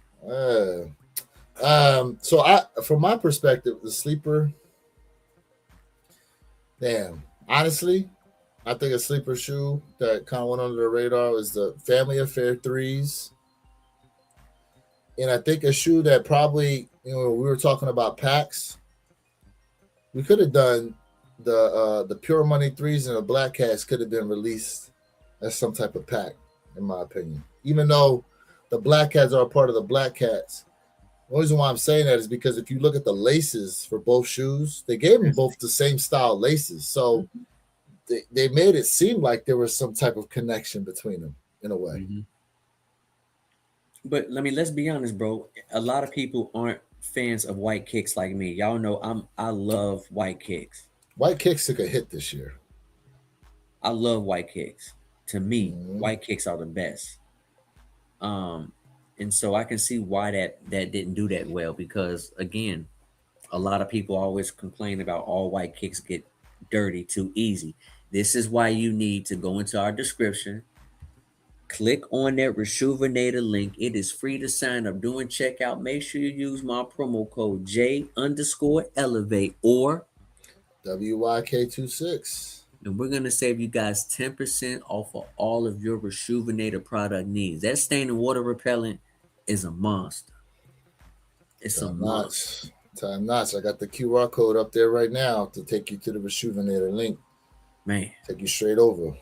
So from my perspective, the sleeper, damn, honestly, I think a sleeper shoe that kind of went under the radar was the Family Affair 3s. And I think a shoe that probably, we were talking about packs. We could have done the Pure Money 3s and the Black Cats could have been released as some type of pack, in my opinion. Even though the Black Cats are a part of the Black Cats. The reason why I'm saying that is because if you look at the laces for both shoes, they gave them both the same style laces. So they made it seem like there was some type of connection between them in a way. Mm-hmm. But let's be honest, bro. A lot of people aren't fans of white kicks like me, y'all know I love white kicks. White kicks took a hit this year. I love white kicks. To me, Mhm. white kicks are the best. And so I can see why that didn't do that well, because again, a lot of people always complain about all white kicks get dirty too easy. This is why you need to go into our description, click on that Reshoevn8er link. It is free to sign up. During checkout, make sure you use my promo code J_Elevate, or WYK26. and we're gonna save you guys 10% off of all of your Reshoevn8er product needs. That stain and water repellent is a monster. It's a Time monster. notch. Time notch. I got the QR code up there right now to take you to the Reshoevn8er link. Man. Take you straight over.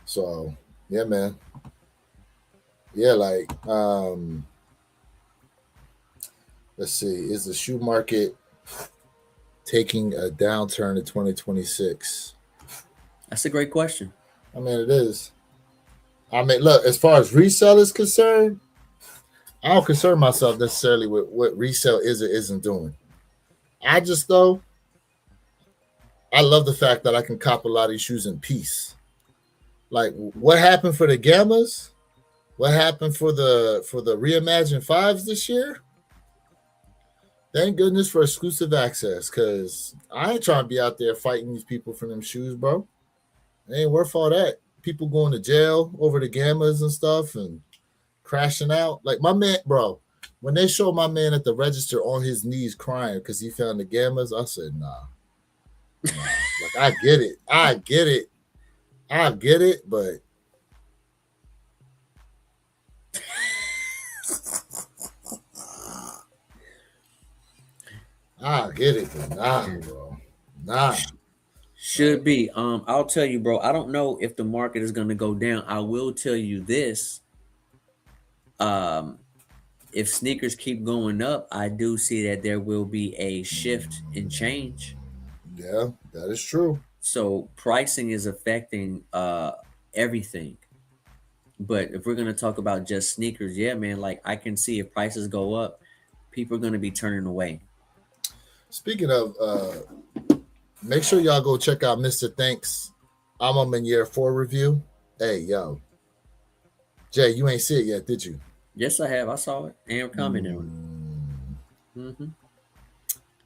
So yeah, man. Yeah, like let's see, is the shoe market taking a downturn in 2026? That's a great question. I mean, it is. I mean, look, as far as resale is concerned, I don't concern myself necessarily with what resale is or isn't doing. I just though, I love the fact that I can cop a lot of these shoes in peace. Like what happened for the Gammas? What happened for the reimagined fives this year? Thank goodness for exclusive access, because I ain't trying to be out there fighting these people for them shoes, bro. It ain't worth all that. People going to jail over the Gammas and stuff and crashing out. Like my man, bro, when they showed my man at the register on his knees crying because he found the Gammas, I said, nah. Like I get it. But I get it, but nah, bro. Nah. Should be. I'll tell you, bro. I don't know if the market is going to go down. I will tell you this. If sneakers keep going up, I do see that there will be a shift in change. Yeah, that is true. So pricing is affecting everything. But if we're going to talk about just sneakers, yeah, man, like I can see if prices go up, people are going to be turning away. Speaking of, make sure y'all go check out Mr. Thanks. I'm in year 4 review. Hey, yo. Jay, you ain't see it yet, did you? Yes, I have. I saw it and commented on it. Mm-hmm.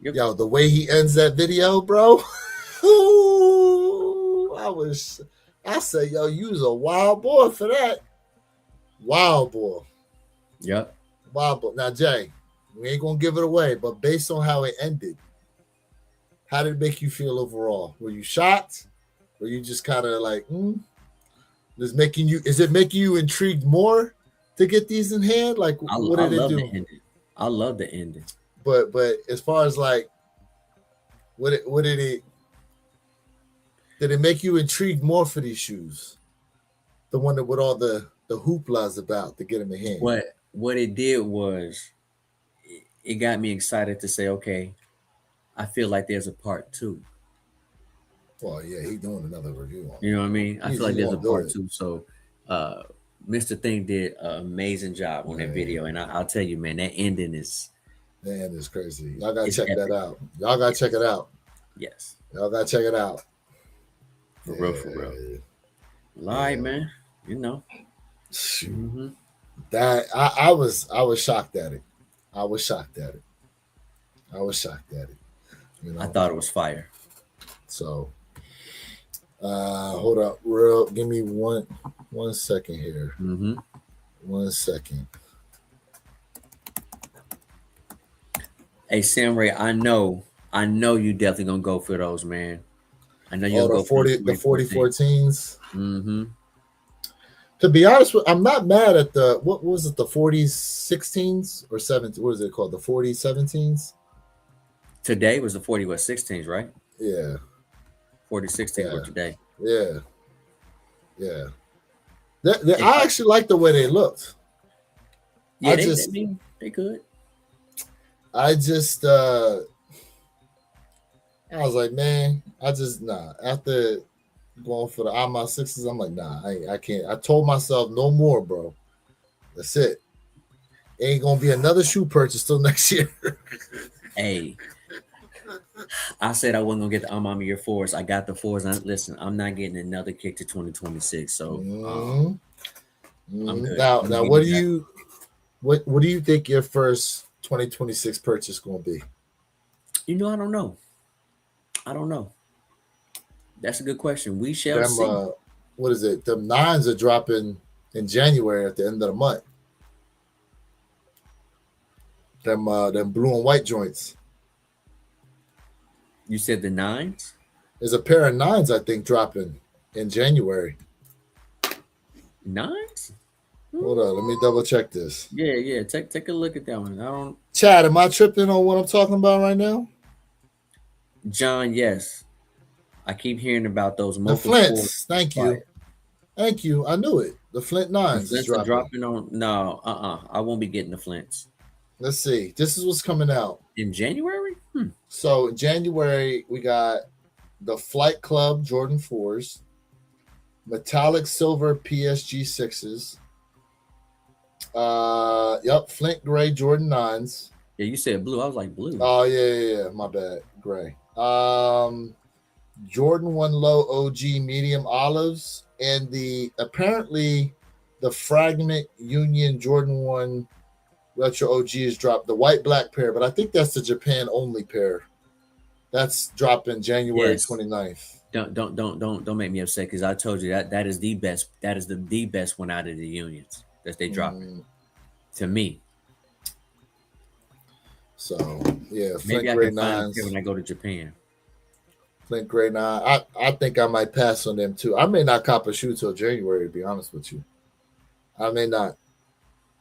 Yep. Yo, the way he ends that video, bro. Ooh, I said, yo, you was a wild boy for that. Wild boy. Yep. Wild boy. Now, Jay, we ain't gonna give it away, but based on how it ended, how did it make you feel overall? Were you shocked? Were you just kind of like, is it making you intrigued more to get these in hand? Like, what did it do? I love the ending. But as far as like, what did it make you intrigued more for these shoes? The one that with all the hooplas about to get them in hand. What it did was it got me excited to say, okay, I feel like there's a part 2. Well, yeah, he's doing another review on it. You know what I mean? I feel like there's a part 2. So Mr. Thing did an amazing job on that video. And I'll tell you, man, that ending is crazy. Y'all gotta check that out. Y'all gotta check it out. Yes. Y'all gotta check it out. For real. All right, man. You know. Mm-hmm. That I was shocked at it. I was shocked at it. You know? I thought it was fire. So hold up, give me one second here. Mm-hmm. 1 second. Hey, Sam Ray, I know you definitely gonna go for those, man. I know you'll go for the 4014s. Mm-hmm. To be honest with, I'm not mad at the what was it, the 4016s or 17? What is it called? The 4017s. Today was the 16s, right? Yeah. 4016 were today. Yeah. I actually like the way they looked. Yeah, they could. I just I was like, man, after going for the Ama 6s, I'm like, nah, I can't. I told myself no more, bro. That's it. Ain't gonna be another shoe purchase till next year. Hey, I said I wasn't gonna get the Mama Year fours. I got the fours. Listen, I'm not getting another kick to 2026. So I'm good. Now, I'm gonna give what you do that. what do you think your first 2026 purchase gonna be? I don't know. I don't know. That's a good question. We shall Them see. what is it? Them nines are dropping in January at the end of the month. Them blue and white joints. You said the nines? There's a pair of nines I think dropping in January. Nines? Hold on, let me double check this. Yeah. Take a look at that one. I don't. Chad, am I tripping on what I'm talking about right now? John, yes. I keep hearing about those The mocha fours. Flints. Thank you. Thank you. I knew it. The Flint The nines is Flints are dropping. dropping on. No, I won't be getting the Flints Let's see. This is what's coming out. in January. So in January, we got the Flight Club Jordan 4s, metallic silver PSG 6s. Flint gray Jordan 9s. Yeah, you said blue. I was like blue. Oh yeah. My bad. Gray. Jordan 1 low OG medium olives, and apparently the Fragment Union Jordan 1 retro OG is dropped, the white black pair, but I think that's the Japan only pair. That's dropping January 29th. Don't make me upset because I told you that is the best. That is the best one out of the unions that they dropping to me. So yeah, Maybe I can find them when I go to Japan. Flint Gray 9. I think I might pass on them too. I may not cop a shoe till January, to be honest with you. I may not.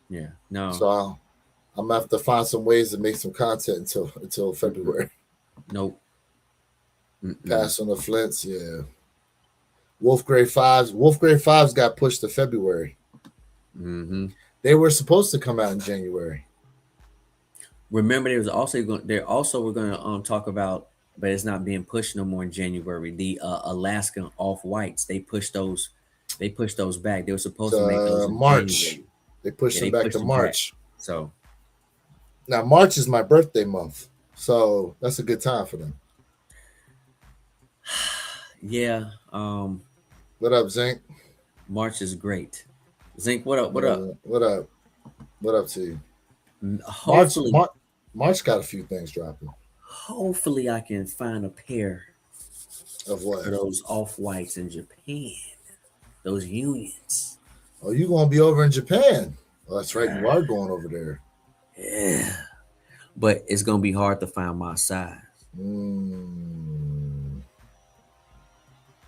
Yeah, no. So I'm gonna have to find some ways to make some content until February. Nope. Pass on the Flints, yeah. Wolf Gray 5s. Wolf Gray 5s got pushed to February. They were supposed to come out in January. Remember, they're also we're going to talk about, but it's not being pushed no more in January. The Alaskan off whites, they pushed those back. They were supposed to make those in March. January. They pushed them back to March. So now March is my birthday month, so that's a good time for them. Yeah. What up, Zink? March is great. Zink, what up? What up to you? Hopefully, March got a few things dropping. Hopefully, I can find a pair of what? Of those off whites in Japan. Those unions. Oh, you gonna be over in Japan? Oh, that's right. You are going over there. Yeah, but it's gonna be hard to find my size.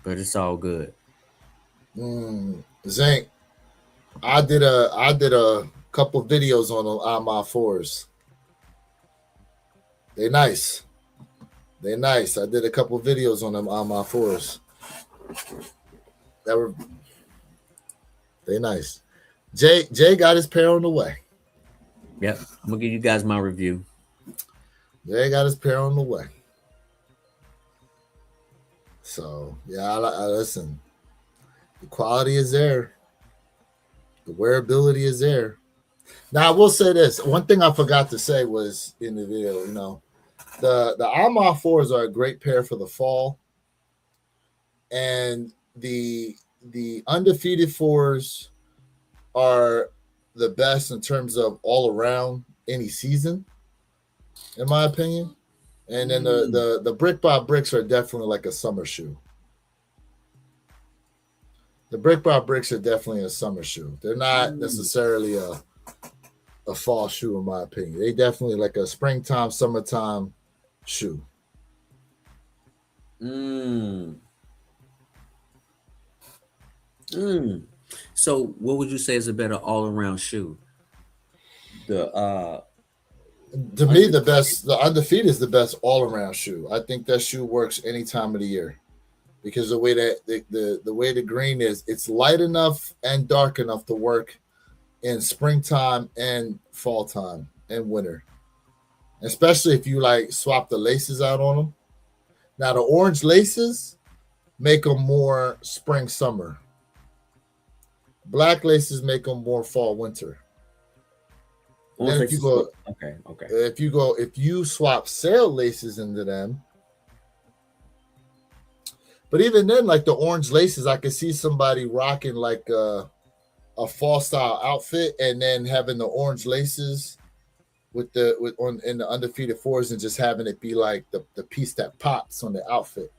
But it's all good. Zink, I did a couple videos on my 4s. They nice. I did a couple videos on them on my 4s. They nice. Jay got his pair on the way. Yep, I'm gonna give you guys my review. Jay got his pair on the way. So yeah, I listen. The quality is there. The wearability is there. Now I will say this. One thing I forgot to say was in the video, the Alma 4s are a great pair for the fall. And the undefeated 4s are the best in terms of all around any season, in my opinion. And then the Brick by Bricks are definitely like a summer shoe. The Brick by Bricks are definitely a summer shoe. They're not necessarily a fall shoe, in my opinion. They definitely like a springtime, summertime shoe. So what would you say is a better all-around shoe? To me, the undefeated is the best all-around shoe. I think that shoe works any time of the year because the way that the way the green is, it's light enough and dark enough to work in springtime and fall time and winter, especially if you like swap the laces out on them. Now the orange laces make them more spring summer. Black laces make them more fall winter. Orange Then if you laces. go, Okay. if you swap sail laces into them, but even then, like the orange laces, I could see somebody rocking like a fall style outfit and then having the orange laces with on in the undefeated fours and just having it be like the piece that pops on the outfit.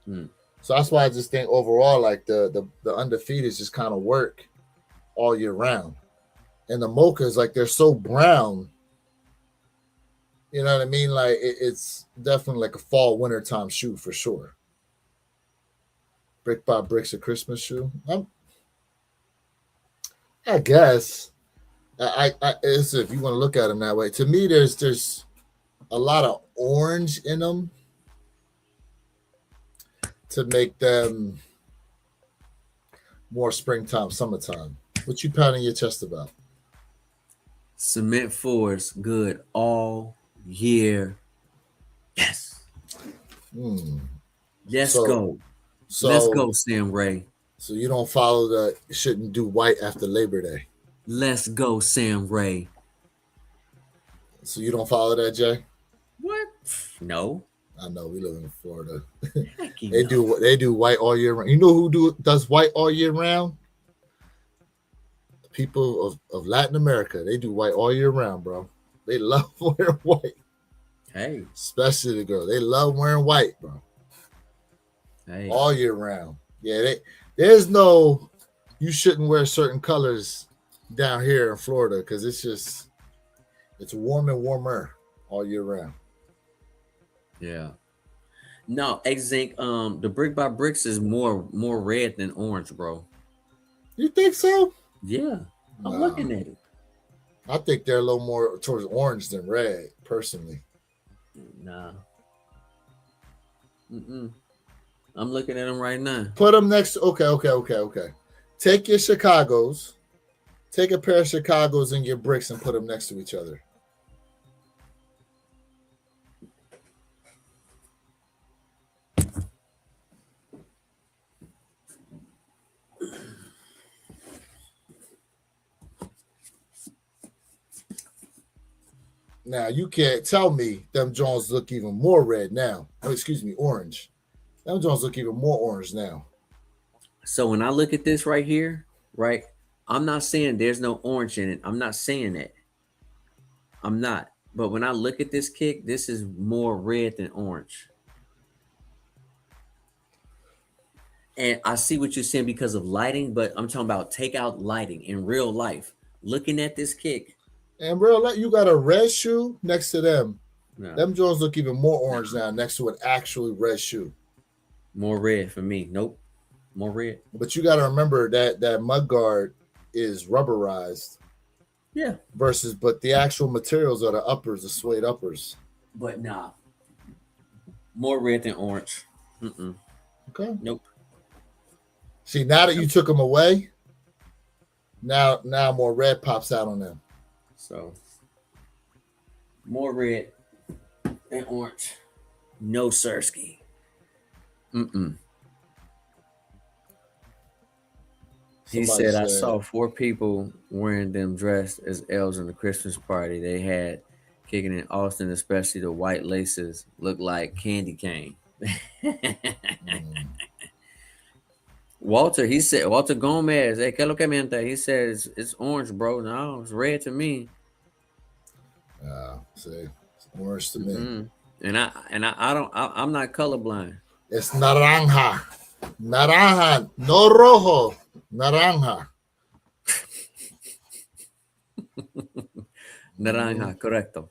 So that's why I just think overall, like the undefeated just kind of work all year round. And the mochas, like they're so brown, you know what I mean? Like it's definitely like a fall wintertime shoe for sure. Brick by Bricks a Christmas shoe. I guess it's, if you want to look at them that way. To me, there's a lot of orange in them to make them more springtime, summertime. What you pounding your chest about? Cement fours good all year. Yes. Let's go. Let's go, Sam Ray. So you don't follow the shouldn't do white after Labor Day. Let's go, Sam Ray. So you don't follow that, Jay? What? No. I know we live in Florida. They do white all year round. You know who does white all year round? The people of Latin America. They do white all year round, bro. They love wearing white. Hey. Especially the girl. They love wearing white, bro. Hey. All year round. Yeah, there's no you shouldn't wear certain colors down here in Florida because it's warm and warmer all year round. Yeah. No, Zinc, the Brick by Bricks is more red than orange, bro. You think so? Yeah. I'm looking at it. I think they're a little more towards orange than red, personally. Nah. I'm looking at them right now. Put them next. Okay. Take your Chicago's. Take a pair of Chicago's and your bricks and put them next to each other. Now you can't tell me them Jones look even more red now. Oh, excuse me, orange. Them Jones look even more orange now. So when I look at this right here, right, I'm not saying there's no orange in it. I'm not saying that. I'm not. But when I look at this kick, this is more red than orange. And I see what you're saying because of lighting, but I'm talking about take out lighting in real life. Looking at this kick. And bro, you got a red shoe next to them. No. Them Jones look even more orange now next to an actually red shoe. More red for me. Nope. More red. But you got to remember that mud guard is rubberized. Yeah. But the actual materials are the uppers, the suede uppers. But nah. More red than orange. Okay. Nope. See, now that you took them away, now more red pops out on them. So more red than orange. No Sirski. He said, I saw 4 people wearing them dressed as elves in the Christmas party they had kicking in Austin, especially the white laces look like candy cane. Walter Gomez, hey, ¿qué lo que miente? He says it's orange, bro. No, it's red to me. See, it's orange to me. And I'm not colorblind. It's naranja, no rojo, naranja. Naranja, correcto.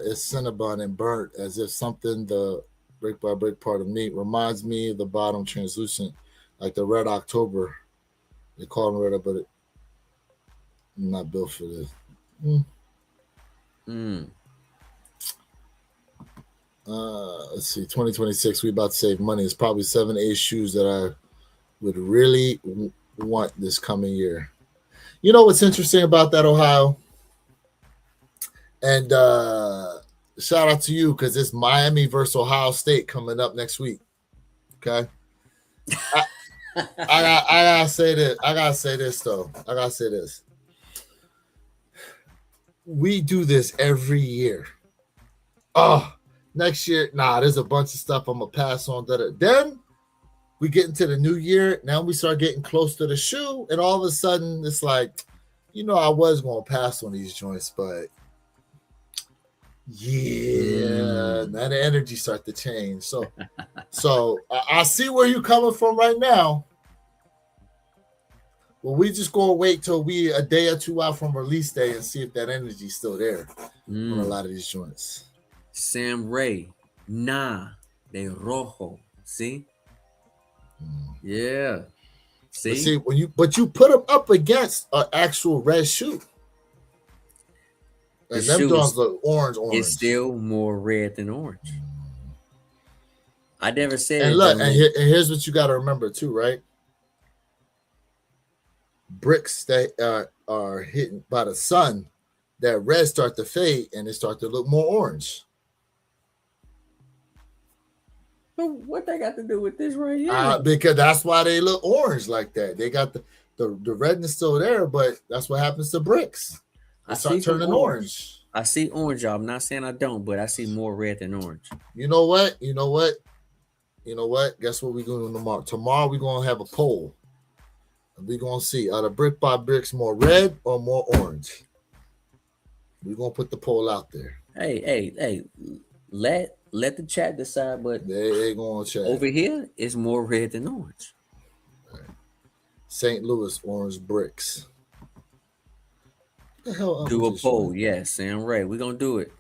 It's Cinnabon and burnt as if something the brick by brick part of meat reminds me of the bottom translucent, like the Red October. They call them red, but I'm not built for this. Let's see, 2026. We about to save money. It's probably 7-8 shoes that I would really want this coming year. You know what's interesting about that, Ohio? And shout out to you because it's Miami versus Ohio State coming up next week. Okay. I gotta say this though. we do this every year. Oh, next year, nah, there's a bunch of stuff I'm gonna pass on. Then we get into the new year. Now we start getting close to the shoe, and all of a sudden it's like, I was gonna pass on these joints, but yeah, now the energy start to change. So I see where you're coming from right now. Well, we just gonna wait till we a day or two out from release day and see if that energy's still there on a lot of these joints. Sam Ray, Nah, de Rojo. See? Yeah. See? But you put them up against an actual red shoe. And them joints look orange. It's still more red than orange. I never said and it. Look, and here's what you got to remember too, right? Bricks that are hit by the sun, that red start to fade and it start to look more orange. But what they got to do with this right here? Because that's why they look orange like that. They got the redness still there, but that's what happens to bricks. They start turning orange. I see orange, y'all. I'm not saying I don't, but I see more red than orange. You know what? Guess what we're going to do tomorrow? Tomorrow we're going to have a poll. And we're going to see, are the brick by bricks more red or more orange? We're going to put the poll out there. Hey, let the chat decide, but they going to chat. Over here, it's more red than orange. Right. St. Louis orange bricks. What the hell do a poll, yes, Sam Ray. We're going to do it.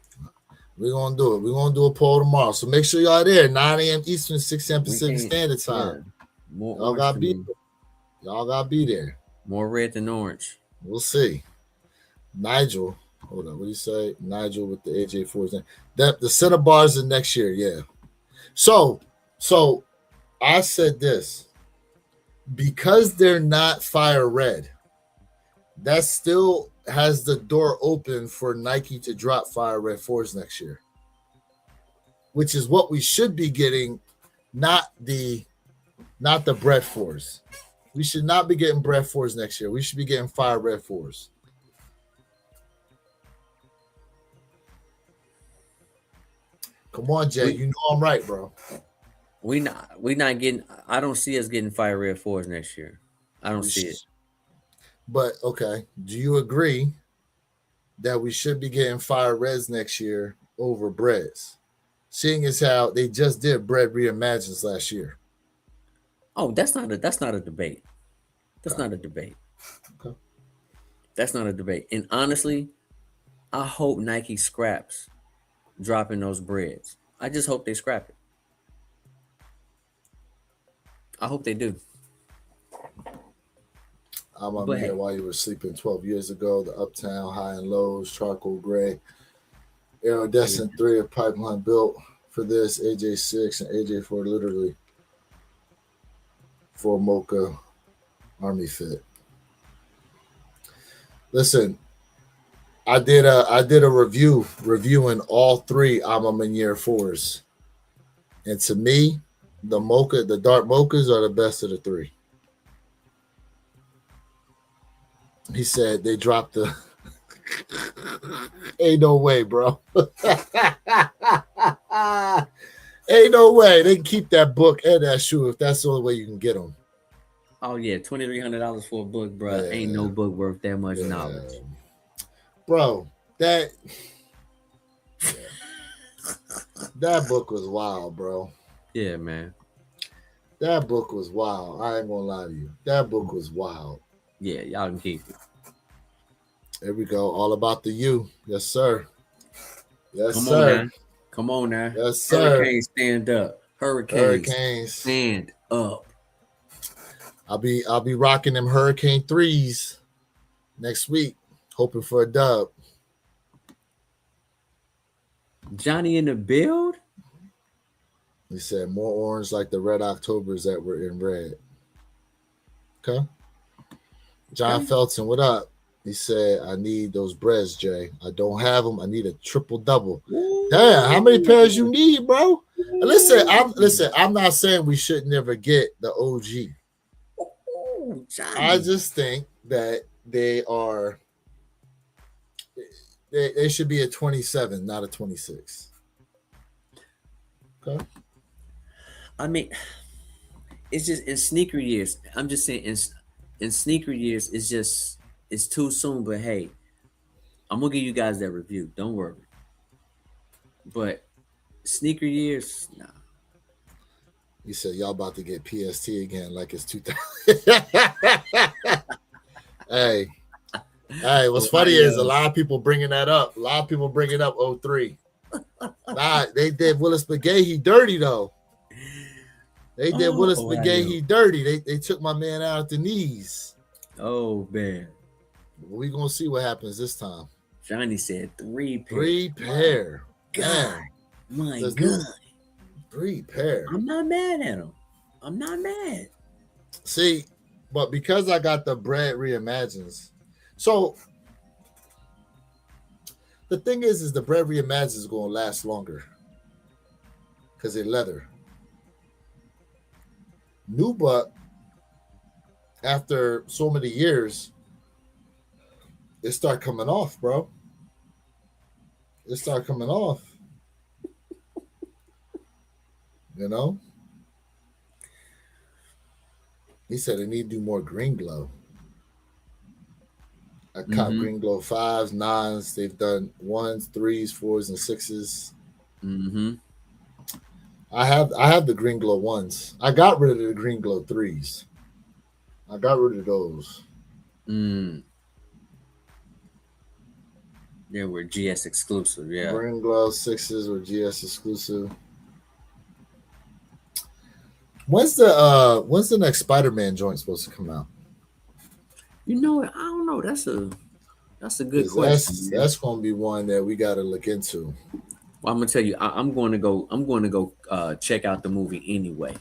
We're going to do it. We're going to do a poll tomorrow. So make sure y'all there, 9 a.m. Eastern, 6 a.m. Pacific Standard Time. Yeah. Y'all got to be there. Y'all got to be there. More red than orange. We'll see. Nigel. Hold on. What do you say? Nigel with the AJ4's name. The center bars are next year. Yeah. So I said this. Because they're not fire red, that still has the door open for Nike to drop fire red 4s next year, which is what we should be getting, not the Bread 4s. We should not be getting Bread 4s next year. We should be getting fire red 4s. Come on, Jay. You know I'm right, bro. We not getting. I don't see us getting fire red 4s next year. I don't see it. But okay, do you agree that we should be getting fire reds next year over breads, seeing as how they just did bread reimagines last year? Oh, that's not a debate. That's not a debate. Okay. That's not a debate. And honestly, I hope Nike scraps dropping those breads. I just hope they scrap it. I hope they do. I'm on here while you were sleeping 12 years ago. The Uptown High and Lows, charcoal gray, iridescent 3 of pipeline built for this AJ6 and AJ4 literally for Mocha Army fit. Listen, I did a review reviewing all 3 Ama Manier 4s, and to me, the dark mochas are the best of the 3. He said they dropped the. Ain't no way, bro. Ain't no way they can keep that book and that shoe if that's the only way you can get them. Oh yeah, $2,300 for a book, bro. Yeah. Ain't no book worth that much knowledge, bro. That book was wild, bro. Yeah, man. That book was wild. I ain't gonna lie to you. That book was wild. Yeah, y'all can keep it. There we go. All about the U. Yes, sir. Yes, sir. Come on now. Yes, sir. Hurricanes stand up. Hurricanes stand up. I'll be rocking them Hurricane 3s next week, hoping for a dub. Johnny in the build? He said more orange like the Red Octobers that were in red. Okay. John Felton, what up? He said, I need those breads, Jay. I don't have them. I need a triple double. Damn, how many pairs you need, bro? Listen, I'm not saying we should never get the OG. I just think that they are they should be a 27, not a 26. Okay. I mean, it's just in sneaker years. I'm just saying in sneaker years, it's too soon. But hey, I'm gonna give you guys that review. Don't worry. But sneaker years, nah. You said y'all about to get PST again, like it's 2000. Hey, what's funny is a lot of people bringing that up. A lot of people bringing up 03. Nah, they did Willis McGahee dirty though. They did Willis McGahee dirty. They took my man out at the knees. Oh man, we gonna see what happens this time. Johnny said 3 pair. 3 pair. God, my God. 3 pair. I'm not mad at him. I'm not mad. See, but because I got the Bread Reimagines, so the thing is the Bread Reimagines is gonna last longer because they're leather. Nubuck, after so many years, it start coming off, bro. It start coming off. You know? He said they need to do more green glow. I caught green glow 5s, 9s. They've done 1s, 3s, 4s, and 6s. Mm-hmm. I have the green glow 1s. I got rid of the green glow 3s. I got rid of those. They were GS exclusive, yeah. Green glow 6s were GS exclusive. When's the next Spider-Man joint supposed to come out? You know what? I don't know. That's a good question. That's gonna be one that we gotta look into. Well, I'm gonna tell you, I'm going to go check out the movie anyway.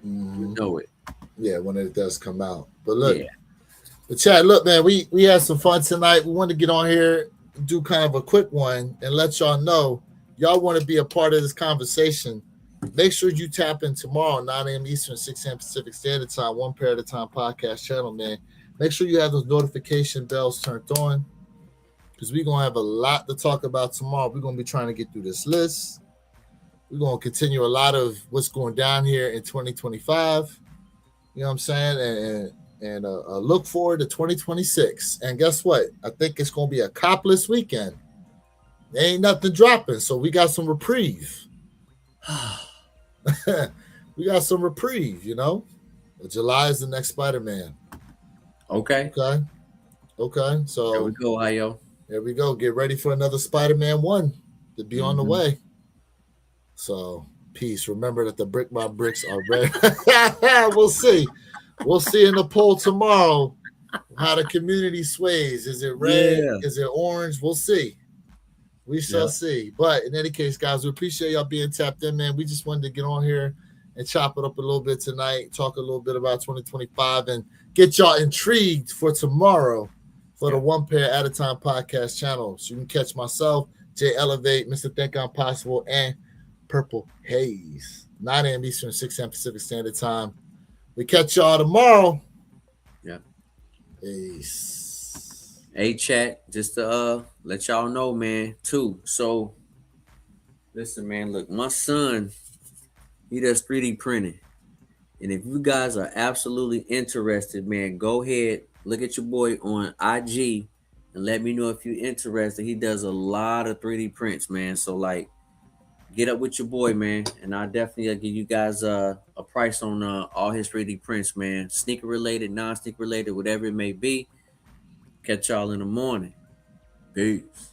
You know it. Yeah, when it does come out. But look, the chat, look, man, we had some fun tonight. We wanted to get on here, do kind of a quick one, and let y'all know y'all want to be a part of this conversation. Make sure you tap in tomorrow, 9 a.m. Eastern, 6 a.m. Pacific Standard Time, One Pair at a Time podcast channel, man. Make sure you have those notification bells turned on because we're going to have a lot to talk about tomorrow. We're going to be trying to get through this list. We're going to continue a lot of what's going down here in 2025. You know what I'm saying? And look forward to 2026. And guess what? I think it's going to be a copless weekend. There ain't nothing dropping, so we got some reprieve. We got some reprieve, you know? July is the next Spider-Man. Okay. So there we go, Ayo. There we go. Get ready for another Spider-Man 1 to be on the way. So peace. Remember that the brick by bricks are ready. We'll see. We'll see in the poll tomorrow how the community sways. Is it red? Yeah. Is it orange? We'll see. We shall see. But in any case, guys, we appreciate y'all being tapped in, man. We just wanted to get on here and chop it up a little bit tonight, talk a little bit about 2025, and get y'all intrigued for tomorrow for the One Pair at a Time podcast channel. So you can catch myself, Jay Elevate, Mr. Think I'm Possible, and Purple Haze. 9 a.m. Eastern, 6 a.m. Pacific Standard Time. We catch y'all tomorrow. Yeah. Peace. Hey, chat, just to let y'all know, man, too. So, listen, man, look, my son, he does 3D printing. And if you guys are absolutely interested, man, go ahead, look at your boy on IG and let me know if you're interested. He does a lot of 3D prints, man. So, like, get up with your boy, man. And I'll definitely give you guys a price on all his 3D prints, man. Sneaker related, non-sneaker related, whatever it may be. Catch y'all in the morning. Peace.